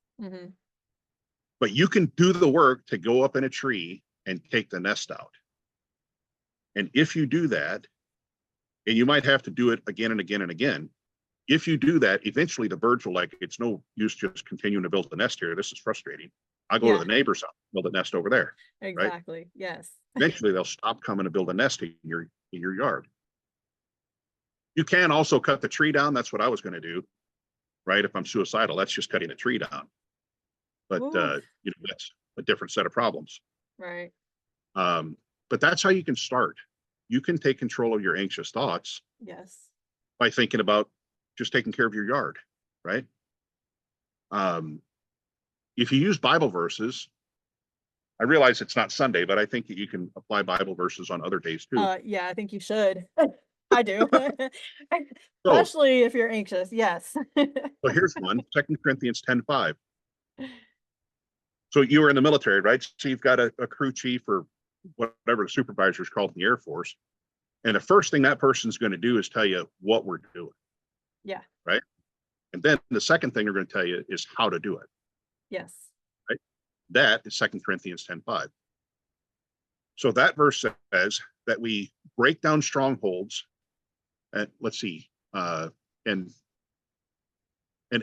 But you can do the work to go up in a tree and take the nest out. And if you do that, and you might have to do it again and again and again, if you do that, eventually the birds will like, it's no use just continuing to build the nest here. This is frustrating. I'll go to the neighbor's house, build a nest over there. Exactly. Right? Yes. Eventually they'll stop coming to build a nest in your yard. You can also cut the tree down. That's what I was going to do. Right? If I'm suicidal, that's just cutting the tree down. But that's a different set of problems. Right. But that's how you can start. You can take control of your anxious thoughts. Yes. By thinking about just taking care of your yard, right? If you use Bible verses, I realize it's not Sunday, but I think that you can apply Bible verses on other days too. Yeah, I think you should. I do. Especially if you're anxious. Yes. So here's one, 2 Corinthians 10:5. So you were in the military, right? So you've got a crew chief or whatever the supervisor is called in the Air Force. And the first thing that person's going to do is tell you what we're doing. Yeah. Right. And then the second thing they're going to tell you is how to do it. Yes. Right. That is 2 Corinthians 10:5. So that verse says that we break down strongholds. And let's see. and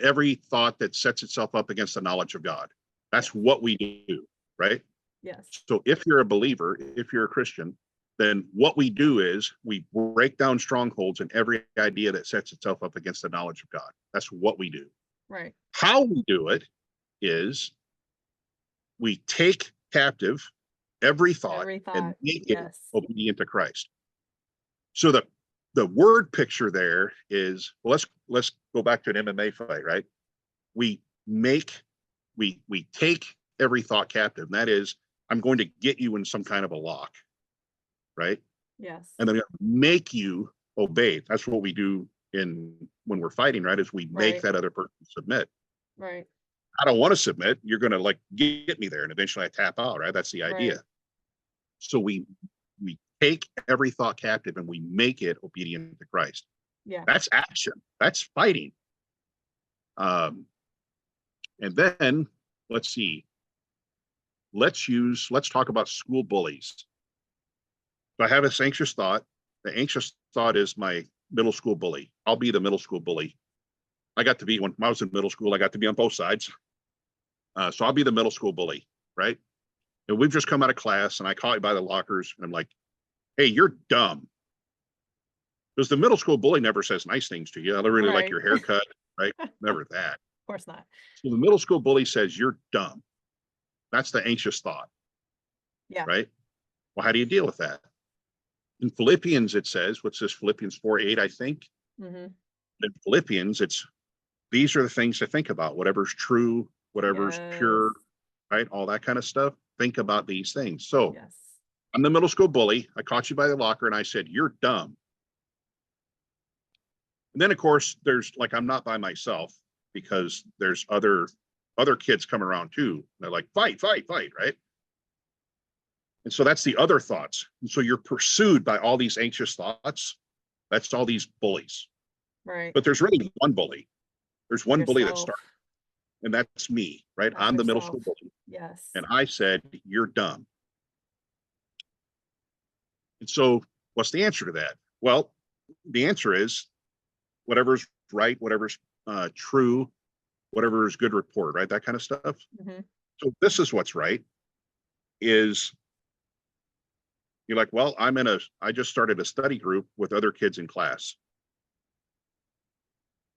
every thought that sets itself up against the knowledge of God. That's what we do, right? Yes. So if you're a believer, if you're a Christian, then what we do is we break down strongholds in every idea that sets itself up against the knowledge of God. That's what we do. Right. How we do it is we take captive every thought and make it obedient to Christ. So the word picture there is, well, let's go back to an MMA fight, right? We take every thought captive. And that is, I'm going to get you in some kind of a lock, right? Yes. And then make you obey. That's what we do when we're fighting, right? Is we make that other person submit. Right. I don't want to submit. You're going to like get me there, and eventually I tap out, right? That's the idea. Right. So we take every thought captive and we make it obedient to Christ. Yeah. That's action. That's fighting. And then let's see. Let's talk about school bullies. So I have this anxious thought. The anxious thought is my middle school bully. I'll be the middle school bully. I got to be, when I was in middle school, I got to be on both sides. So I'll be the middle school bully, right? And we've just come out of class and I caught you by the lockers and I'm like, hey, you're dumb. Because the middle school bully never says nice things to you. I don't really like your haircut, right? Never that. Of course not. So the middle school bully says, you're dumb. That's the anxious thought. Yeah. Right? Well, how do you deal with that? In Philippians, it says, what's this, Philippians 4:8, I think? Mm-hmm. In Philippians, these are the things to think about. Whatever's true, whatever's pure, right? All that kind of stuff. Think about these things. So I'm the middle school bully. I caught you by the locker and I said, you're dumb. And then, of course, there's like, I'm not by myself because there's other kids come around too. They're like, fight, right? And so that's the other thoughts. And so you're pursued by all these anxious thoughts. That's all these bullies. Right. But there's really one bully. There's one bully that starts, and that's me, right? I'm the middle school bully. Yes. And I said, you're dumb. And so what's the answer to that? Well, the answer is whatever's right, whatever's true, whatever is good report, right? That kind of stuff. Mm-hmm. So this is what's right, is you're like, well, I just started a study group with other kids in class.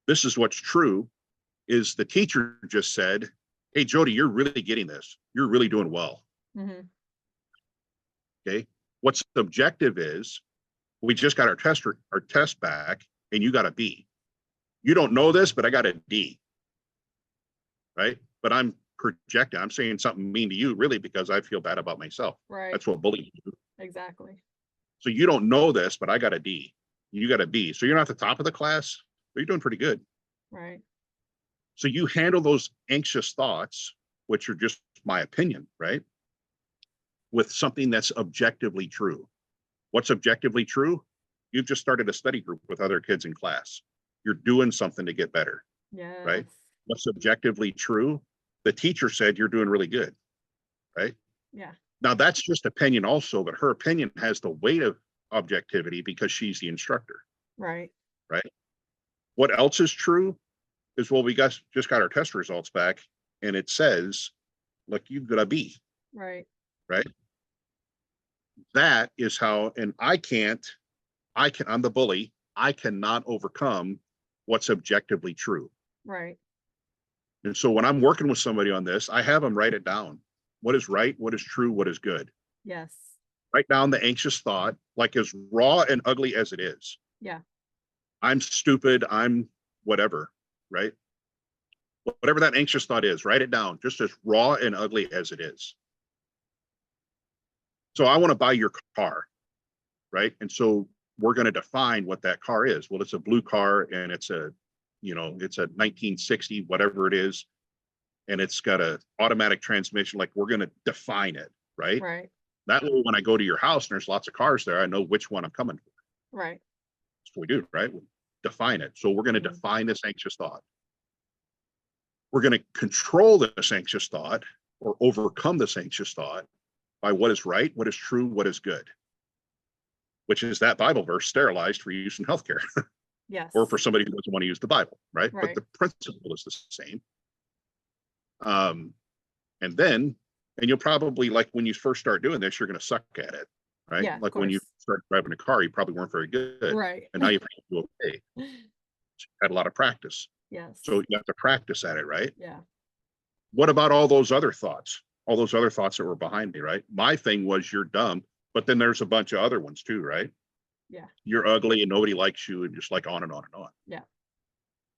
This is what's true, is the teacher just said, hey, Jody, you're really getting this. You're really doing well. Mm-hmm. Okay. What's objective is we just got our test back and you got a B. You don't know this, but I got a D. Right. But I'm projecting. I'm saying something mean to you really because I feel bad about myself. Right. That's what bullying do. Exactly. So you don't know this, but I got a D. You got a B. So you're not at the top of the class, but you're doing pretty good. Right. So you handle those anxious thoughts, which are just my opinion, right? With something that's objectively true. What's objectively true? You've just started a study group with other kids in class. You're doing something to get better. Yes. Right? What's objectively true? The teacher said you're doing really good. Right? Yeah. Now that's just opinion also, but her opinion has the weight of objectivity because she's the instructor. Right. Right? What else is true is, well, we just got our test results back and it says, look, you've got a B. Right. Right. That is how, and I'm the bully. I cannot overcome what's objectively true. Right. And so when I'm working with somebody on this, I have them write it down. What is right? What is true? What is good? Yes. Write down the anxious thought, like as raw and ugly as it is. Yeah. I'm stupid. I'm whatever, right? Whatever that anxious thought is, write it down, just as raw and ugly as it is. So I want to buy your car, right? And so we're going to define what that car is. Well, it's a blue car and it's a 1960, whatever it is. And it's got an automatic transmission. Like, we're going to define it, right? Right. That way, when I go to your house and there's lots of cars there, I know which one I'm coming for. Right. That's what we do, right? We define it. So we're going to define this anxious thought. We're going to control this anxious thought or overcome this anxious thought by what is right, what is true, what is good, which is that Bible verse, sterilized for use in healthcare. Yes. or for somebody who doesn't want to use the Bible, right? But Right. the principle is the same. And then, and you'll probably, like when you first start doing this, you're going to suck at it, right? Yeah, of Like when you course. start driving a car, you probably weren't very good, Right. and now you do okay. Had a lot of practice, Yes. so you have to practice at it, right? Yeah. What about all those other thoughts? All those other thoughts that were behind me, right? My thing was you're dumb, but then there's a bunch of other ones too, right? Yeah. You're ugly and nobody likes you, and just like on and on and on. Yeah.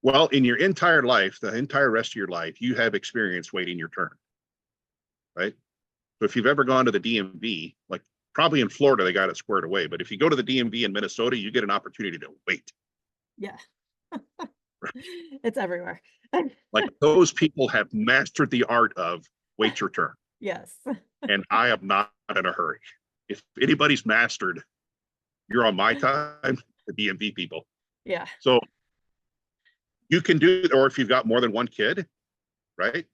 Well, in your entire life, the entire rest of your life, you have experience waiting your turn, right? So if you've ever gone to the DMV, like probably in Florida, they got it squared away. But if you go to the DMV in Minnesota, you get an opportunity to wait. Yeah. It's everywhere. Like those people have mastered the art of wait your turn. Yes. And I am not in a hurry. If anybody's mastered, you're on my time, the DMV people. Yeah. So you can do, or if you've got more than one kid, right?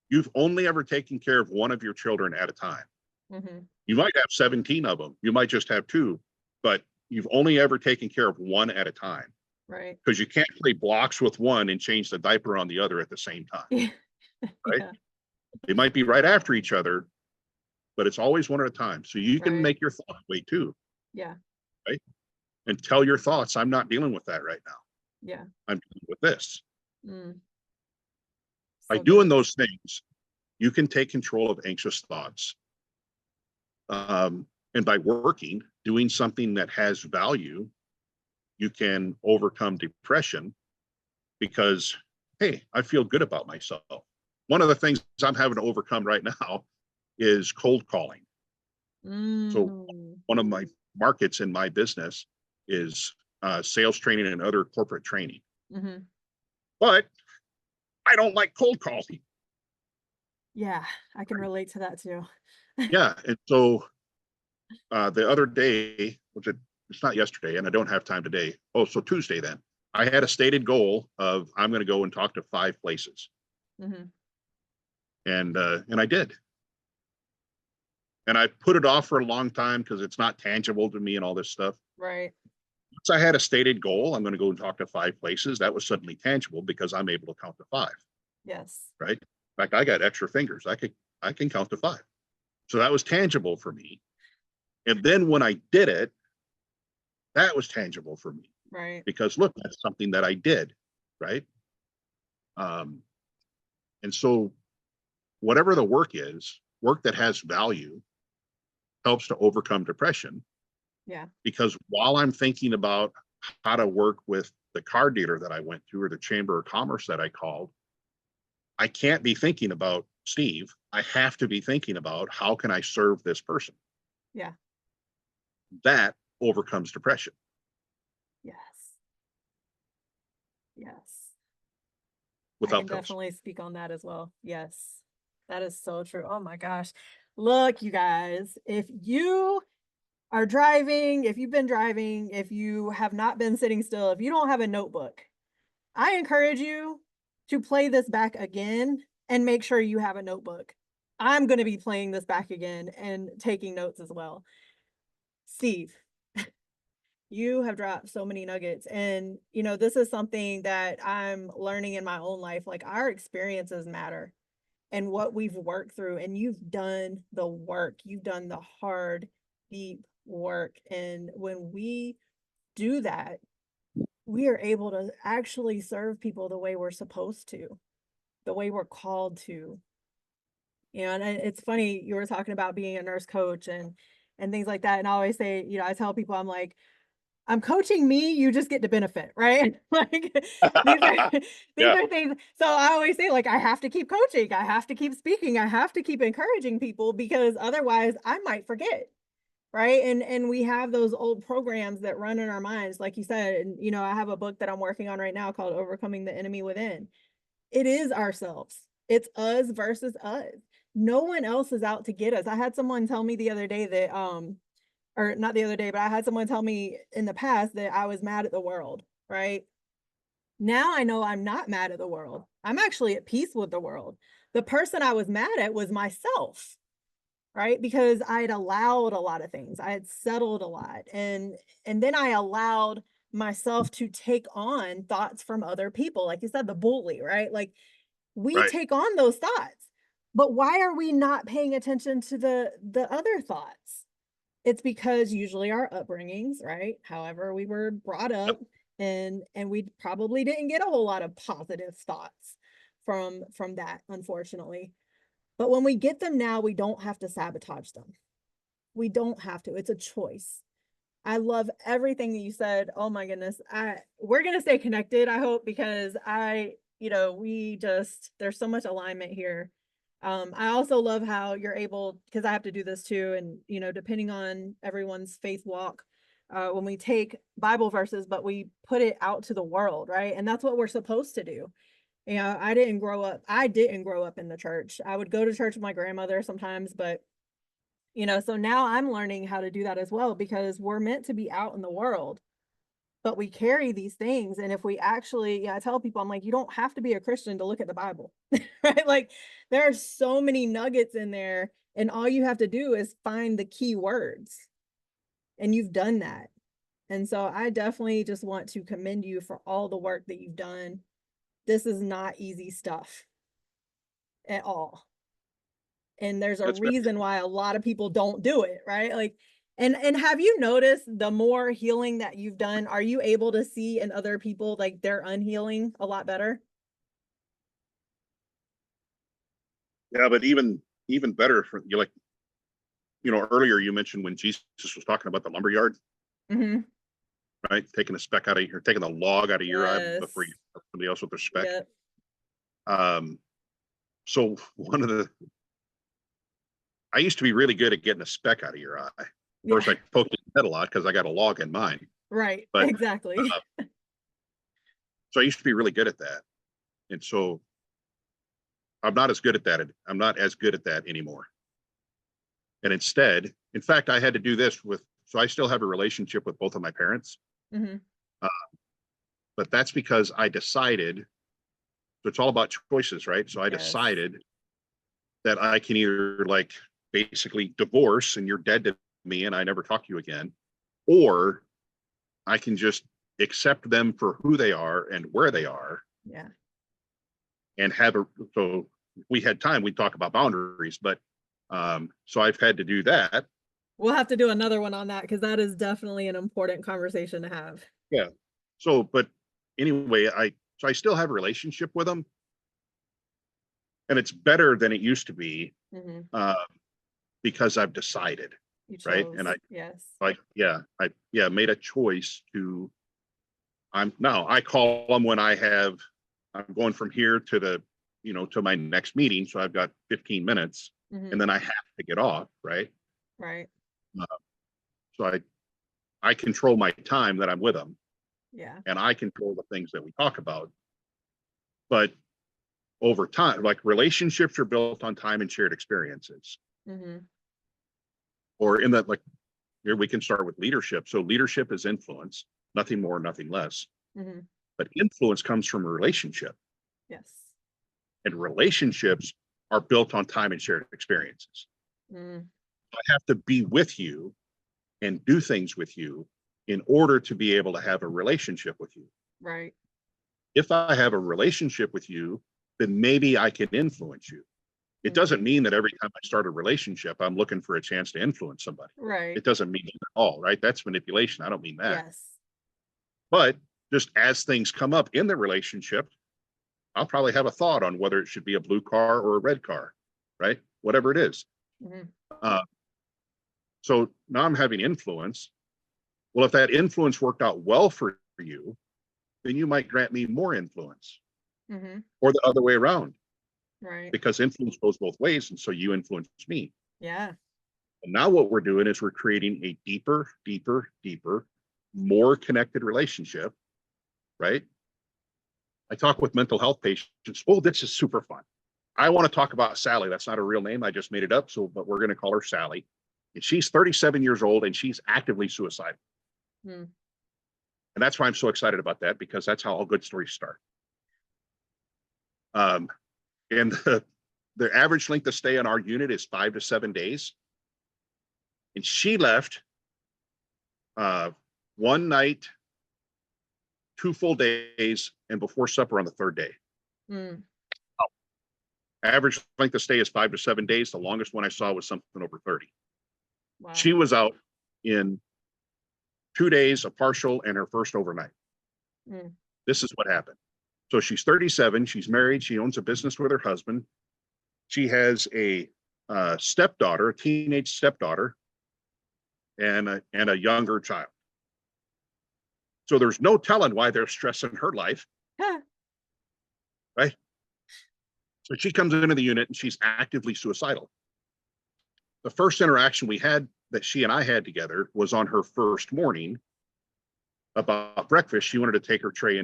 You've only ever taken care of one of your children at a time. Mm-hmm. You might have 17 of them. You might just have two, but you've only ever taken care of one at a time. Right. Because you can't play blocks with one and change the diaper on the other at the same time, Yeah. right? Yeah. They might be right after each other, but it's always one at a time. So you can Right. make your thoughts wait too, Yeah. right? And tell your thoughts, I'm not dealing with that right now. Yeah. I'm dealing with this. Mm. By So doing good. those things, you can take control of anxious thoughts. And by doing something that has value, you can overcome depression because, hey, I feel good about myself. One of the things I'm having to overcome right now is cold calling. So Mm. one of my markets in my business is sales training and other corporate training. Mm-hmm. But I don't like cold calling. Yeah, I can relate to that too. Yeah. And so the other day, it's not yesterday, and I don't have time today. Oh, so Tuesday then. I had a stated goal of I'm going to go and talk to 5 places. Mm-hmm. And I did. And I put it off for a long time because it's not tangible to me and all this stuff. Right. Once I had a stated goal, I'm going to go and talk to 5 places. That was suddenly tangible because I'm able to count to 5. Yes. Right. In fact, I got extra fingers. I can count to 5. So that was tangible for me. And then when I did it, that was tangible for me Right. because look, that's something that I did. Right. And so whatever the work is, work that has value helps to overcome depression. Yeah. Because while I'm thinking about how to work with the car dealer that I went to or the chamber of commerce that I called, I can't be thinking about Steve. I have to be thinking about how can I serve this person? Yeah. That overcomes depression. Yes. Yes. I Without can pills. definitely speak on that as well. Yes. That is so true. Oh my gosh. Look, you guys, if you are driving, if you've been driving, if you have not been sitting still, if you don't have a notebook, I encourage you to play this back again and make sure you have a notebook. I'm going to be playing this back again and taking notes as well. Steve, you have dropped so many nuggets. And, this is something that I'm learning in my own life. Like, our experiences matter and what we've worked through. And you've done the work, you've done the hard, deep work. And when we do that, we are able to actually serve people the way we're supposed to, the way we're called to. And it's funny, you were talking about being a nurse coach and things like that. And I always say, I tell people, I'm like, I'm coaching me, you just get to benefit, right? Like these are these Yeah. are things. So I always say, like, I have to keep coaching, I have to keep speaking, I have to keep encouraging people because otherwise I might forget. Right. And we have those old programs that run in our minds, like you said. And I have a book that I'm working on right now called Overcoming the Enemy Within. It is ourselves. It's us versus us. No one else is out to get us. I had someone tell me the other day that or not the other day, but I had someone tell me in the past that I was mad at the world, right? Now I know I'm not mad at the world. I'm actually at peace with the world. The person I was mad at was myself, right? Because I had allowed a lot of things. I had settled a lot. And then I allowed myself to take on thoughts from other people. Like you said, the bully, right? Like we Right. take on those thoughts. But why are we not paying attention to the other thoughts? It's because usually our upbringings, right? However we were brought Yep. up, and we probably didn't get a whole lot of positive thoughts from that, unfortunately. But when we get them now, we don't have to sabotage them. We don't have to. It's a choice. I love everything that you said. Oh my goodness. We're going to stay connected, I hope, because we just there's so much alignment here. I also love how you're able, because I have to do this too, and depending on everyone's faith walk, when we take Bible verses, but we put it out to the world, right? And that's what we're supposed to do. I didn't grow up in the church. I would go to church with my grandmother sometimes, but so now I'm learning how to do that as well, because we're meant to be out in the world, but we carry these things. And if we actually, I tell people, I'm like, you don't have to be a Christian to look at the Bible, right? Like there are so many nuggets in there, and all you have to do is find the key words, and you've done that. And so I definitely just want to commend you for all the work that you've done. This is not easy stuff at all. And there's a That's very, reason why a lot of people don't do it, right? Like, and have you noticed the more healing that you've done, are you able to see in other people like they're unhealing a lot better? yeah, but even better for you, like, earlier you mentioned when Jesus was talking about the lumberyard, Mm-hmm. right? Taking a speck out of your, taking the log out of your eye before you Yes. help somebody else with their speck. Yep. Um, so I used to be really good at getting a speck out of your eye. Of course, Yeah. I poked it in the head a lot because I got a log in mine. Right. But Exactly. so I used to be really good at that, and so I'm not as good at that. I'm not as good at that anymore. And instead, in fact, I had to do this with. So I still have a relationship with both of my parents, Mm-hmm. uh, but that's because I decided. So it's all about choices, right? So I Yes. decided that I can either like basically divorce and you're dead to me and I never talk to you again, or I can just accept them for who they are and where they are Yeah. and have a, so if we had time, we'd talk about boundaries, but so I've had to do that. We'll have to do another one on that, because that is definitely an important conversation to have. Yeah. So, but anyway, so I still have a relationship with them and it's better than it used to be, Mm-hmm. uh, because I've decided, You right? And chose. Yes. I made a choice to, I call them when I'm going from here to to my next meeting. So I've got 15 minutes Mm-hmm. and then I have to get off. Right. Right. Uh, so I control my time that I'm with them Yeah. and I control the things that we talk about. But over time, like relationships are built on time and shared experiences, Mm-hmm. or in that, like, here we can start with leadership. So leadership is influence, nothing more, nothing less. Mm-hmm. But influence comes from a relationship, Yes. and relationships are built on time and shared experiences. Mm. I have to be with you and do things with you in order to be able to have a relationship with you. Right. If I have a relationship with you, then maybe I can influence you. It Mm-hmm. doesn't mean that every time I start a relationship, I'm looking for a chance to influence somebody. Right. It doesn't mean that at all, right? That's manipulation. I don't mean that. Yes. But just as things come up in the relationship, I'll probably have a thought on whether it should be a blue car or a red car, right? Whatever it is. Mm-hmm. Uh, so now I'm having influence. Well, if that influence worked out well for you, then you might grant me more influence, Mm-hmm. or the other way around, Right. because influence goes both ways. And so you influence me. Yeah. And now what we're doing is we're creating a deeper, deeper, deeper, more connected relationship, right? I talk with mental health patients. Oh, this is super fun. I want to talk about Sally. That's not a real name. I just made it up. So, but we're going to call her Sally. And she's 37 years old and she's actively suicidal. Mm. And that's why I'm so excited about that, because that's how all good stories start. And the average length of stay in our unit is 5 to 7 days. And she left one night 2 full days and before supper on the 3rd day. Mm. Average length of stay is 5 to 7 days. The longest one I saw was something over 30. Wow. She was out in 2 days, a partial, and her first overnight. Mm. This is what happened. So she's 37. She's married. She owns a business with her husband. She has a stepdaughter, a teenage stepdaughter, and a younger child. So there's no telling why they're stressing her life, right? So she comes into the unit and she's actively suicidal. The first interaction we had that she and I had together was on her first morning about breakfast. She wanted to take her tray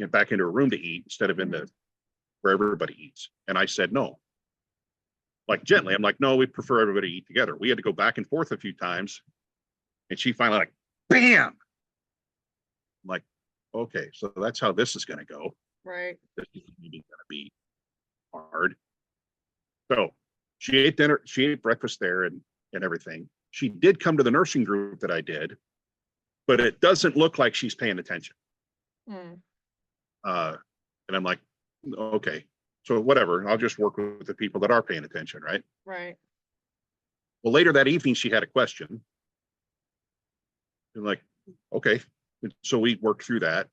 back into her room to eat instead of into where everybody eats. And I said, no. Like gently, I'm like, no, we prefer everybody to eat together. We had to go back and forth a few times. And she finally like, bam. I'm like, okay, so that's how this is going to go. Right. This is going to be hard. So she ate dinner, she ate breakfast there and everything. She did come to the nursing group that I did, but it doesn't look like she's paying attention. Mm. And I'm like, okay, so whatever, I'll just work with the people that are paying attention, right? Right. Well, later that evening, she had a question. And like, okay, so we worked through that.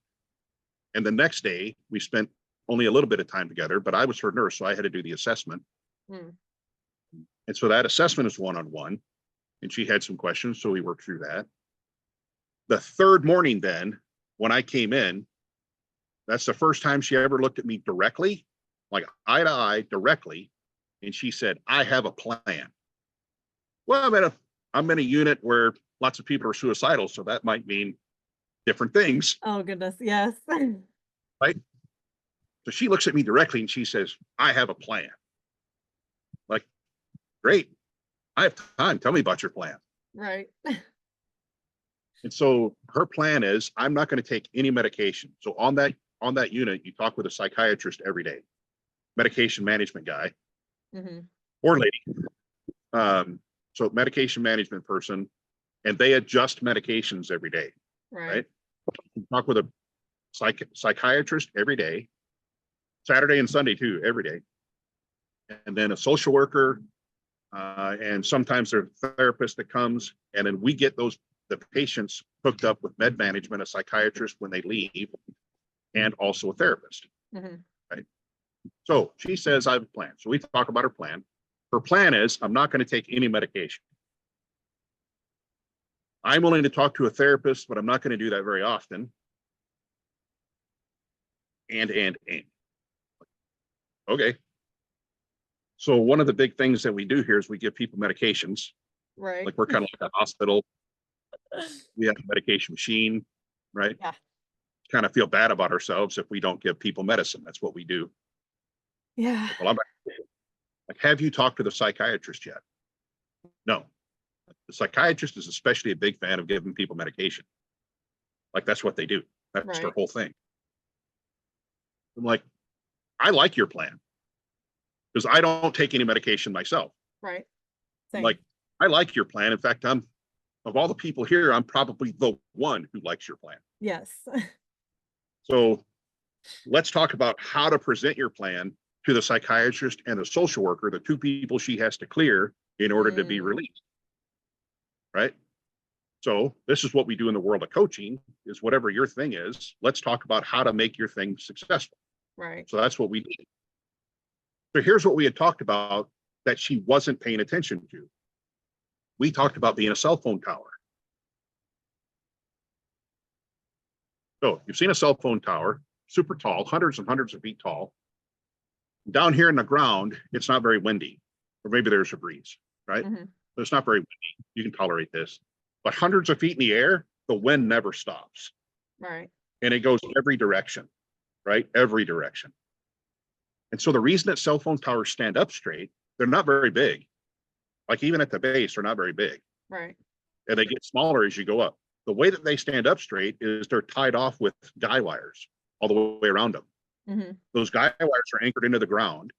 And the next day, we spent only a little bit of time together, but I was her nurse, so I had to do the assessment. Mm. And so that assessment is one-on-one, and she had some questions, so we worked through that. The third morning then, when I came in, that's the first time she ever looked at me directly, like eye to eye, directly, and she said, I have a plan. Well, I'm in a unit where lots of people are suicidal, so that might mean different things. Oh, goodness. Yes. Right? So she looks at me directly and she says, I have a plan. Like, great. I have time. Tell me about your plan. Right. And so her plan is, I'm not going to take any medication. So on that unit, you talk with a psychiatrist every day, medication management guy or lady. So medication management person, and they adjust medications every day. Right? You talk with a psychiatrist every day, Saturday and Sunday too, every day. And then a social worker, and sometimes there's a therapist that comes, and then we get the patients hooked up with med management, a psychiatrist when they leave, and also a therapist. Right? So she says, I have a plan. So we talk about her plan. Her plan is, I'm not going to take any medication. I'm willing to talk to a therapist, but I'm not going to do that very often. And. Okay. So one of the big things that we do here is we give people medications. Right. Like we're kind of like a hospital. We have a medication machine, right? Yeah. Kind of feel bad about ourselves if we don't give people medicine. That's what we do. Yeah. Well, I'm like, have you talked to the psychiatrist yet? No. The psychiatrist is especially a big fan of giving people medication. Like that's what they do. That's their whole thing. I'm like, I like your plan because I don't take any medication myself. Right. I'm like, I like your plan. In fact, of all the people here, I'm probably the one who likes your plan. Yes. So let's talk about how to present your plan to the psychiatrist and the social worker, the two people she has to clear in order to be released. Right? So this is what we do in the world of coaching is whatever your thing is, let's talk about how to make your thing successful. Right. So that's what we did. So here's what we had talked about that she wasn't paying attention to. We talked about being a cell phone tower. So you've seen a cell phone tower, super tall, hundreds and hundreds of feet tall. Down here in the ground, it's not very windy, or maybe there's a breeze, right? But it's not very windy. You can tolerate this. But hundreds of feet in the air, the wind never stops. Right. And it goes every direction, right? Every direction. And so the reason that cell phone towers stand up straight, they're not very big. Like even at the base, they're not very big. Right. And they get smaller as you go up. The way that they stand up straight is they're tied off with guy wires all the way around them. Those guy wires are anchored into the ground,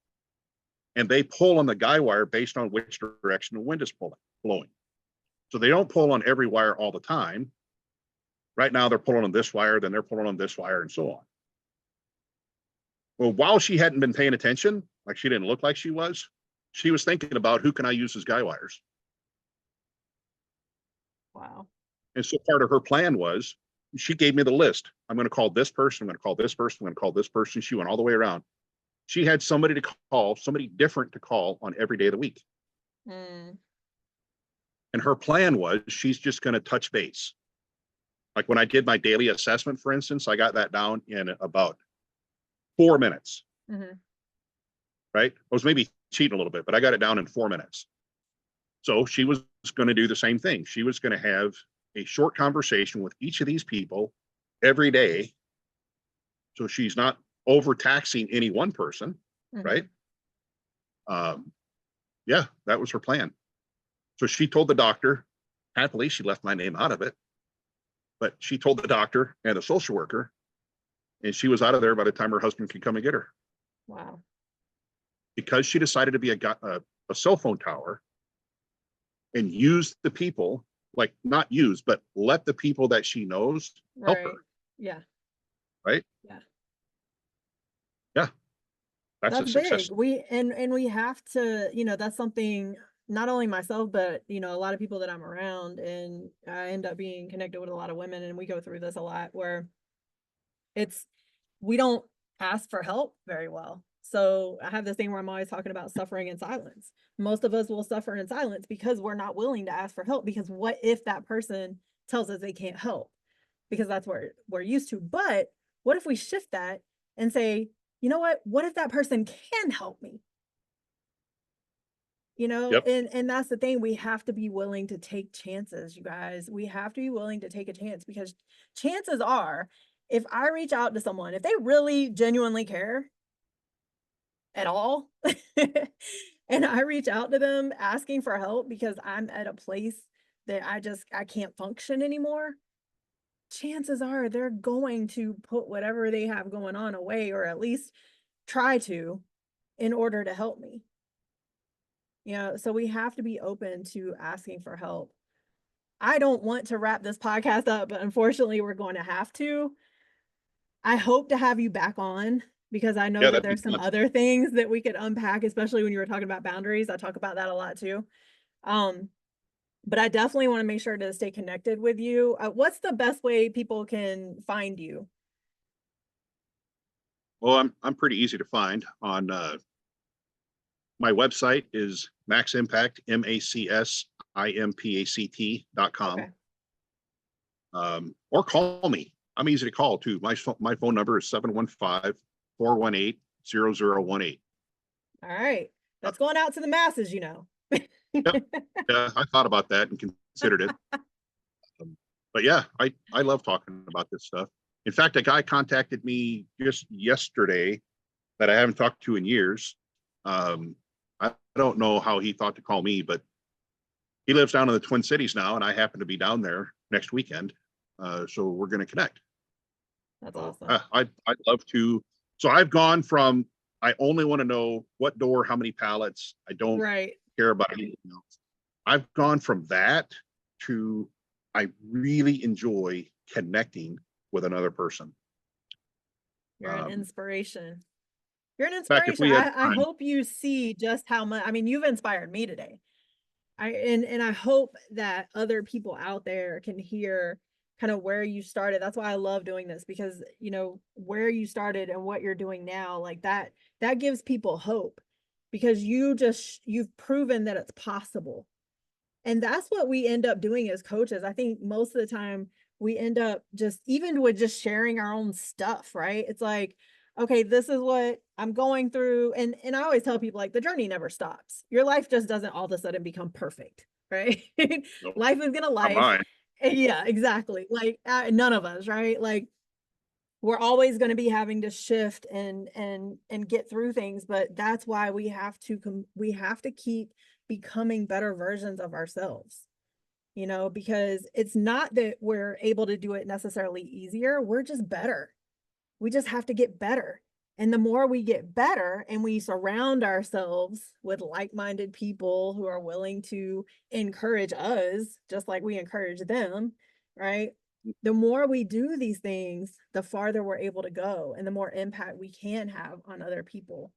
and they pull on the guy wire based on which direction the wind is blowing. So they don't pull on every wire all the time. right now they're pulling on this wire, then they're pulling on this wire, and so on. Well, while she hadn't been paying attention, like she didn't look like she was thinking about, who can I use as guy wires? Wow. And so part of her plan was, she gave me the list. I'm going to call this person. I'm going to call this person. I'm going to call this person. She went all the way around. She had somebody to call, somebody different to call on every day of the week. Mm. And her plan was, she's just going to touch base. Like when I did my daily assessment, for instance, I got that down in about 4 minutes. Mm-hmm. Right? I was maybe cheating a little bit, but I got it down in 4 minutes. So she was going to do the same thing. She was going to have a short conversation with each of these people every day. So she's not overtaxing any one person, Mm-hmm. right? Yeah, that was her plan. So she told the doctor, happily, she left my name out of it, but she told the doctor and the social worker, and she was out of there by the time her husband could come and get her. Wow. Because she decided to be a cell phone tower and use the people, like not use, but let the people that she knows help her. Yeah. Right. Yeah. Yeah. That's a That's success. big. We have to, that's something, not only myself, but a lot of people that I'm around, and I end up being connected with a lot of women, and we go through this a lot, where we don't ask for help very well. So I have this thing where I'm always talking about suffering in silence. Most of us will suffer in silence because we're not willing to ask for help, because what if that person tells us they can't help? Because that's where we're used to. But what if we shift that and say, you know what if that person can help me? Yep. And that's the thing. We have to be willing to take chances, you guys. We have to be willing to take a chance, because chances are, if I reach out to someone, if they really genuinely care at all, and I reach out to them asking for help because I'm at a place that I can't function anymore, chances are they're going to put whatever they have going on away, or at least try to, in order to help me. So we have to be open to asking for help. I don't want to wrap this podcast up, but unfortunately we're going to have to. I hope to have you back on, because I know Yeah, that that'd be there's some fun. other things that we could unpack, especially when you were talking about boundaries. I talk about that a lot too. But I definitely want to make sure to stay connected with you. What's the best way people can find you? Well, I'm pretty easy to find on my website is MacsImpact, MacsImpact.com. Okay. Or call me. I'm easy to call too. My phone number is 715-418-0018. All right. Uh, That's going out to the masses, yep. Yeah, I thought about that and considered it. But yeah, I love talking about this stuff. In fact, a guy contacted me just yesterday that I haven't talked to in years. I don't know how he thought to call me, but he lives down in the Twin Cities now, and I happen to be down there next weekend. So we're going to connect. That's So, awesome. I'd love to. So I've gone from, I only want to know what door, how many pallets. I don't Right. care about anything else. I've gone from that to, I really enjoy connecting with another person. You're an In inspiration. You're an fact, if inspiration. we had I time, hope you see just how much, you've inspired me today. And I hope that other people out there can hear kind of where you started. That's why I love doing this, because where you started and what you're doing now, like that gives people hope, because you've proven that it's possible. And that's what we end up doing as coaches. I think most of the time we end up just, even with just sharing our own stuff, right? It's like, okay, this is what I'm going through. And I always tell people, like, the journey never stops. Your life just doesn't all of a sudden become perfect, right? no, Life is gonna not life. mine. Yeah, exactly. Like, none of us, right? Like, we're always going to be having to shift and get through things, but that's why we have to keep becoming better versions of ourselves, because it's not that we're able to do it necessarily easier. We're just better. We just have to get better. And the more we get better and we surround ourselves with like-minded people who are willing to encourage us, just like we encourage them, right? the more we do these things, the farther we're able to go and the more impact we can have on other people.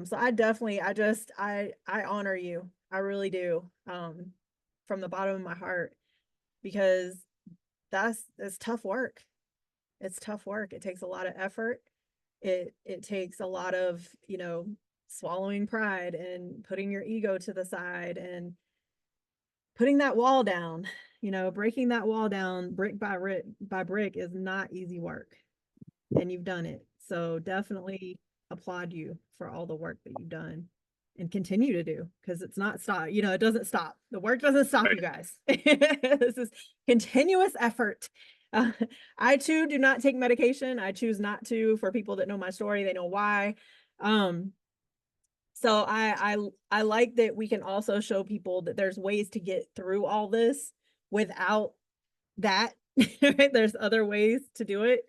So I definitely, I honor you. I really do. From the bottom of my heart, because it's tough work. It's tough work. It takes a lot of effort. It takes a lot of, swallowing pride and putting your ego to the side and putting that wall down. Breaking that wall down brick by brick is not easy work. And you've done it. So definitely applaud you for all the work that you've done and continue to do, because it's not stop. It doesn't stop. The work doesn't stop, you guys. This is continuous effort. I too do not take medication. I choose not to. For people that know my story, they know why. So I like that we can also show people that there's ways to get through all this without that. There's other ways to do it.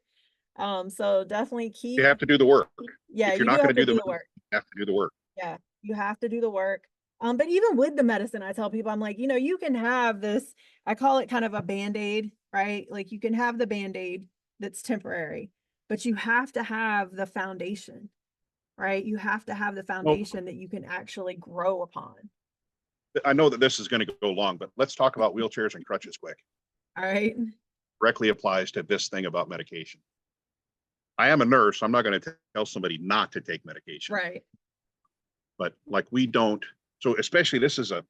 So definitely keep. You have to do the work. Yeah, if you're you not do going have to do the work. you have to do the work. Yeah, you have to do the work. But even with the medicine, I tell people, I'm like, you can have this, I call it kind of a Band-Aid, right? Like you can have the Band-Aid that's temporary, but you have to have the foundation, right? You have to have the foundation that you can actually grow upon. I know that this is going to go long, but let's talk about wheelchairs and crutches quick. All right. Directly applies to this thing about medication. I am a nurse. I'm not going to tell somebody not to take medication. Right. But like we don't, so especially this is a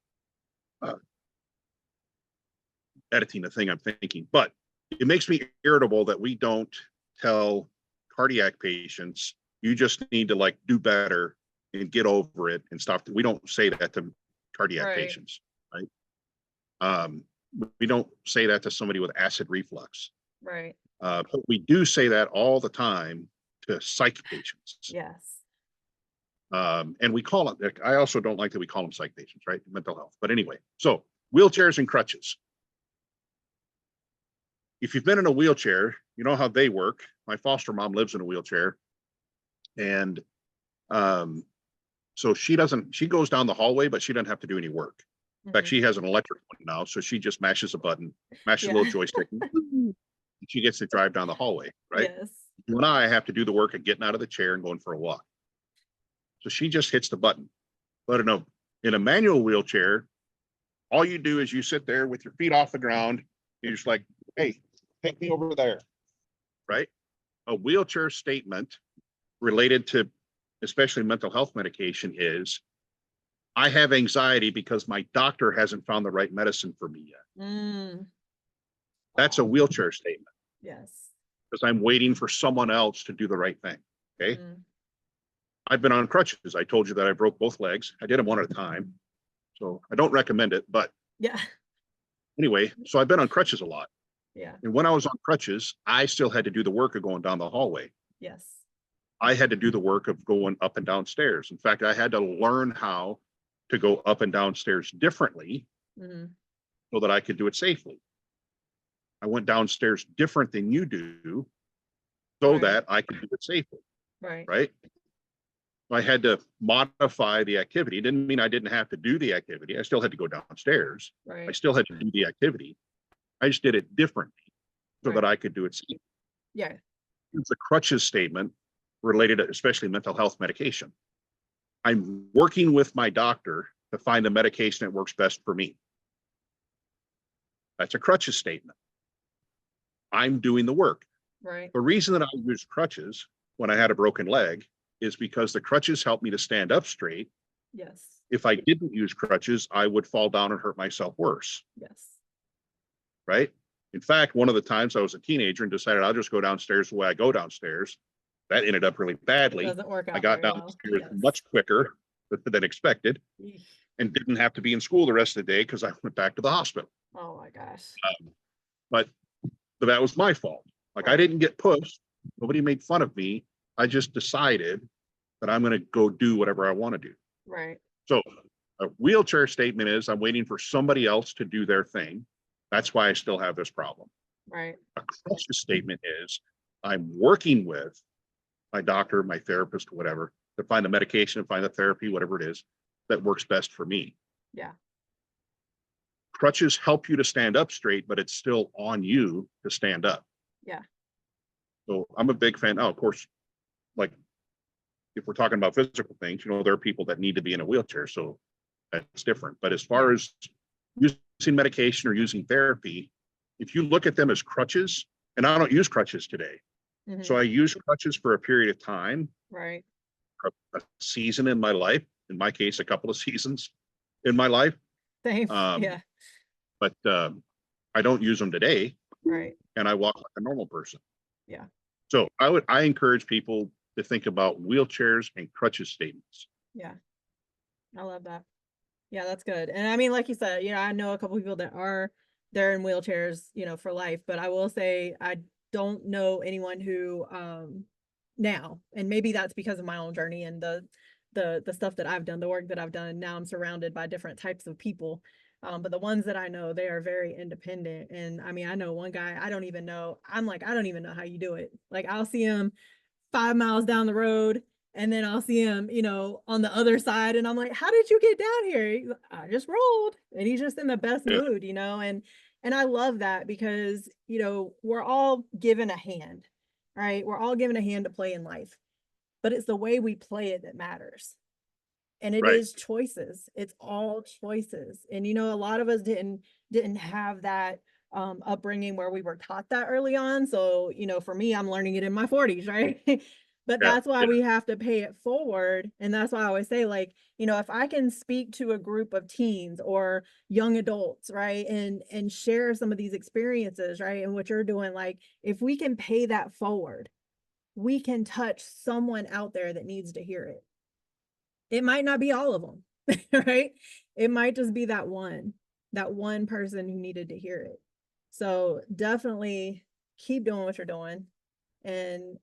editing the thing I'm thinking, but it makes me irritable that we don't tell cardiac patients, you just need to like do better and get over it and stop. We don't say that to cardiac patients, right? We don't say that to somebody with acid reflux. Right. But we do say that all the time to psych patients. Yes. And we call it, I also don't like that we call them psych patients, right? Mental health. But anyway, so wheelchairs and crutches. If you've been in a wheelchair, you know how they work. My foster mom lives in a wheelchair. And so she goes down the hallway, but she doesn't have to do any work. In fact, she has an electric one now. So she just mashes a button, mashes a little joystick, and she gets to drive down the hallway, right? Yes. You and I have to do the work of getting out of the chair and going for a walk. So she just hits the button. But in a manual wheelchair, all you do is you sit there with your feet off the ground. You're just like, hey, take me over there, right? A wheelchair statement related to especially mental health medication is, I have anxiety because my doctor hasn't found the right medicine for me yet. That's a wheelchair statement. Yes. Because I'm waiting for someone else to do the right thing. Okay. I've been on crutches. I told you that I broke both legs. I did them one at a time. So I don't recommend it, but yeah. Anyway, so I've been on crutches a lot. Yeah. And when I was on crutches, I still had to do the work of going down the hallway. Yes. I had to do the work of going up and down stairs. In fact, I had to learn how to go up and down stairs differently so that I could do it safely. I went downstairs different than you do so that I could do it safely. Right. I had to modify the activity. It didn't mean I didn't have to do the activity. I still had to go downstairs. I still had to do the activity. I just did it differently so that I could do it safely. Yeah. It's a crutches statement related to especially mental health medication. I'm working with my doctor to find the medication that works best for me. That's a crutches statement. I'm doing the work. Right. The reason that I used crutches when I had a broken leg is because the crutches helped me to stand up straight. Yes. If I didn't use crutches, I would fall down and hurt myself worse. Yes. Right. In fact, one of the times I was a teenager and decided I'll just go downstairs the way I go downstairs. That ended up really badly. Doesn't work out. I got downstairs much quicker than expected and didn't have to be in school the rest of the day because I went back to the hospital. Oh my gosh. But that was my fault. Like I didn't get pushed. Nobody made fun of me. I just decided that I'm going to go do whatever I want to do. Right. So a wheelchair statement is I'm waiting for somebody else to do their thing. That's why I still have this problem. Right. A crutches statement is I'm working with my doctor, my therapist, whatever, to find the medication and find the therapy, whatever it is that works best for me. Yeah. crutches help you to stand up straight, but it's still on you to stand up. Yeah. So I'm a big fan. Oh, of course, like if we're talking about physical things, there are people that need to be in a wheelchair, so that's different. But as far as using medication or using therapy, if you look at them as crutches, and I don't use crutches today, so I use crutches for a period of time, right, a season in my life, in my case, a couple of seasons in my life. same, Um, yeah, but I don't use them today, right, and I walk like a normal person. yeah, So I encourage people to think about wheelchairs and crutches statements. yeah. I love that. Yeah, that's good. And I mean, like you said, I know a couple people that they're in wheelchairs, for life, but I will say I don't know anyone who now, and maybe that's because of my own journey and the stuff that I've done, the work that I've done. Now I'm surrounded by different types of people. But the ones that I know, they are very independent. And I mean, I know one guy, I don't even know. I'm like, I don't even know how you do it. Like I'll see him 5 miles down the road, and then I'll see him, on the other side. And I'm like, how did you get down here? I just rolled. And he's just in the best Yeah. mood, and I love that because, we're all given a hand, right? We're all given a hand to play in life, but it's the way we play it that matters. And it Right. is choices. It's all choices. And, a lot of us didn't have that upbringing where we were taught that early on. So, for me, I'm learning it in my 40s, right? But Yeah. that's why Yeah. we have to pay it forward. And that's why I always say, like, if I can speak to a group of teens or young adults, right, and share some of these experiences, right, and what you're doing, like, if we can pay that forward, we can touch someone out there that needs to hear it. It might not be all of them, right? It might just be that one person who needed to hear it. So definitely keep doing what you're doing. And,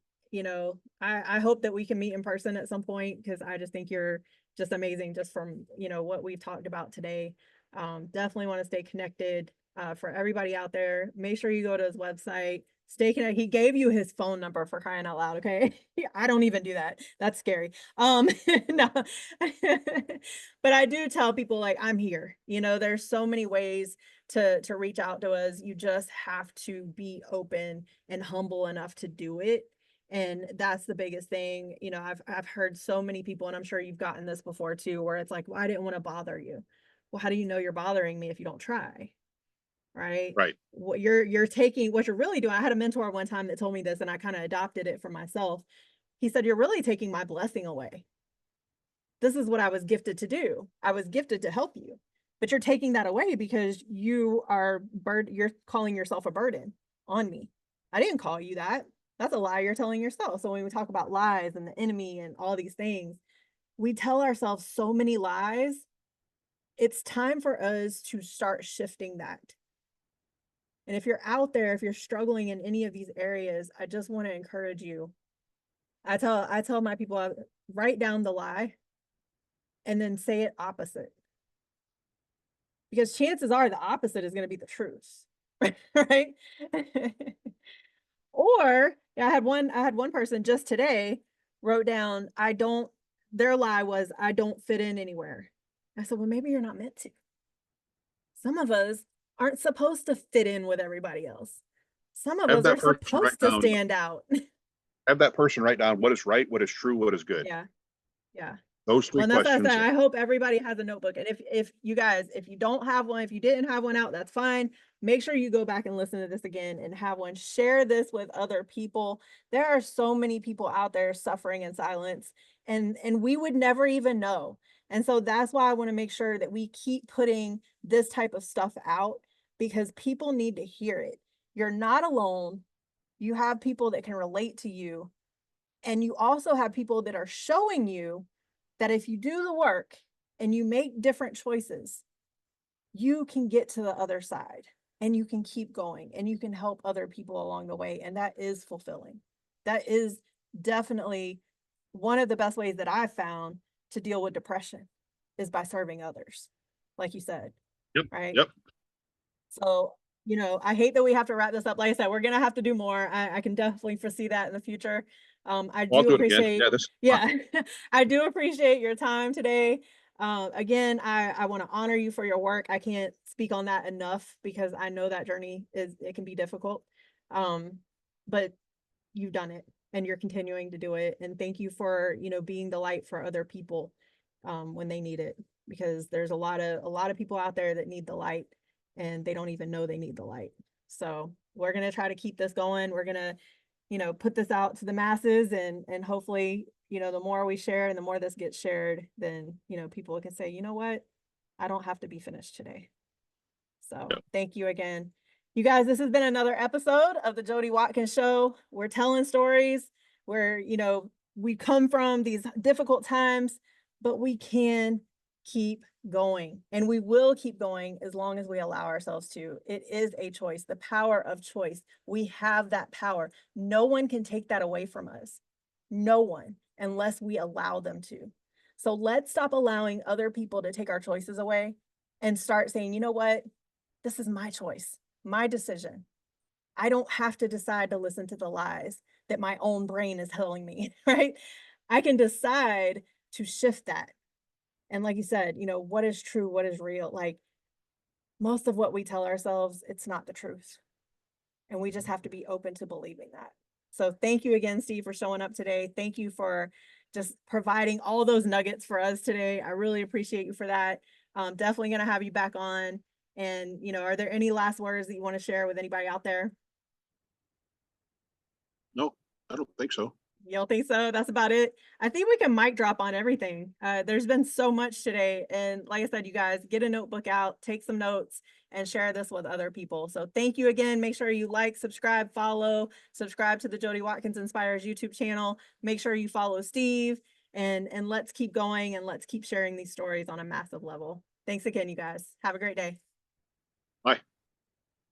I hope that we can meet in person at some point, because I just think you're just amazing just from, what we've talked about today. Definitely want to stay connected. For everybody out there, make sure you go to his website, stay connected. He gave you his phone number, for crying out loud. Okay. I don't even do that. That's scary. No, but I do tell people, like, I'm here. There's so many ways to reach out to us. You just have to be open and humble enough to do it. And that's the biggest thing. I've heard so many people, and I'm sure you've gotten this before too, where it's like, well, I didn't want to bother you. Well, how do you know you're bothering me if you don't try? Right. Right. What you're taking, what you're really doing. I had a mentor one time that told me this, and I kind of adopted it for myself. He said, you're really taking my blessing away. This is what I was gifted to do. I was gifted to help you, but you're taking that away because you're calling yourself a burden on me. I didn't call you that. That's a lie you're telling yourself. So when we talk about lies and the enemy and all these things, we tell ourselves so many lies. It's time for us to start shifting that. And if you're out there, if you're struggling in any of these areas, I just want to encourage you. I tell my people, write down the lie and then say it opposite. Because chances are the opposite is going to be the truth. Right? Or I had one person just today wrote down, their lie was, I don't fit in anywhere. I said, well, maybe you're not meant to. Some of us aren't supposed to fit in with everybody else. Some of Have us are that person write supposed to down. stand out. Have that person write down what is right, what is true, what is good. Yeah. Yeah. Those three Well, and that's what I questions. said. I hope everybody has a notebook. And if you guys, if you don't have one, if you didn't have one out, that's fine. Make sure you go back and listen to this again and have one. Share this with other people. There are so many people out there suffering in silence, and we would never even know. And so that's why I want to make sure that we keep putting this type of stuff out, because people need to hear it. You're not alone. You have people that can relate to you. And you also have people that are showing you that if you do the work and you make different choices, you can get to the other side and you can keep going and you can help other people along the way. And that is fulfilling. That is definitely one of the best ways that I've found to deal with depression, is by serving others, like you said. Yep. Right. Yep. So, I hate that we have to wrap this up. Like I said, we're going to have to do more. I can definitely foresee that in the future. I I'll do do it again. appreciate, Yeah. This. yeah, I do appreciate your time today. Again, I want to honor you for your work. I can't speak on that enough because I know that journey it can be difficult. But you've done it and you're continuing to do it. And thank you for, being the light for other people when they need it, because there's a lot of people out there that need the light and they don't even know they need the light. So we're going to try to keep this going. We're going to, put this out to the masses, and hopefully, the more we share and the more this gets shared, then, people can say, you know what, I don't have to be finished today. So thank you again. You guys, this has been another episode of the Jody Watkins Show. We're telling stories where, we come from these difficult times, but we can keep going, and we will keep going as long as we allow ourselves to. It is a choice, the power of choice. We have that power. No one can take that away from us. No one, unless we allow them to. So let's stop allowing other people to take our choices away and start saying, you know what? This is my choice, my decision. I don't have to decide to listen to the lies that my own brain is telling me, right? I can decide to shift that. And like you said, what is true, what is real? Like, most of what we tell ourselves, it's not the truth. And we just have to be open to believing that. So thank you again, Steve, for showing up today. Thank you for just providing all those nuggets for us today. I really appreciate you for that. Definitely going to have you back on. And, are there any last words that you want to share with anybody out there? No, I don't think so. You don't think so? That's about it. I think we can mic drop on everything. There's been so much today. And like I said, you guys, get a notebook out, take some notes, and share this with other people. So thank you again. Make sure you like, subscribe, follow, subscribe to the Jody Watkins Inspires YouTube channel. Make sure you follow Steve, and let's keep going, and let's keep sharing these stories on a massive level. Thanks again, you guys. Have a great day. Bye.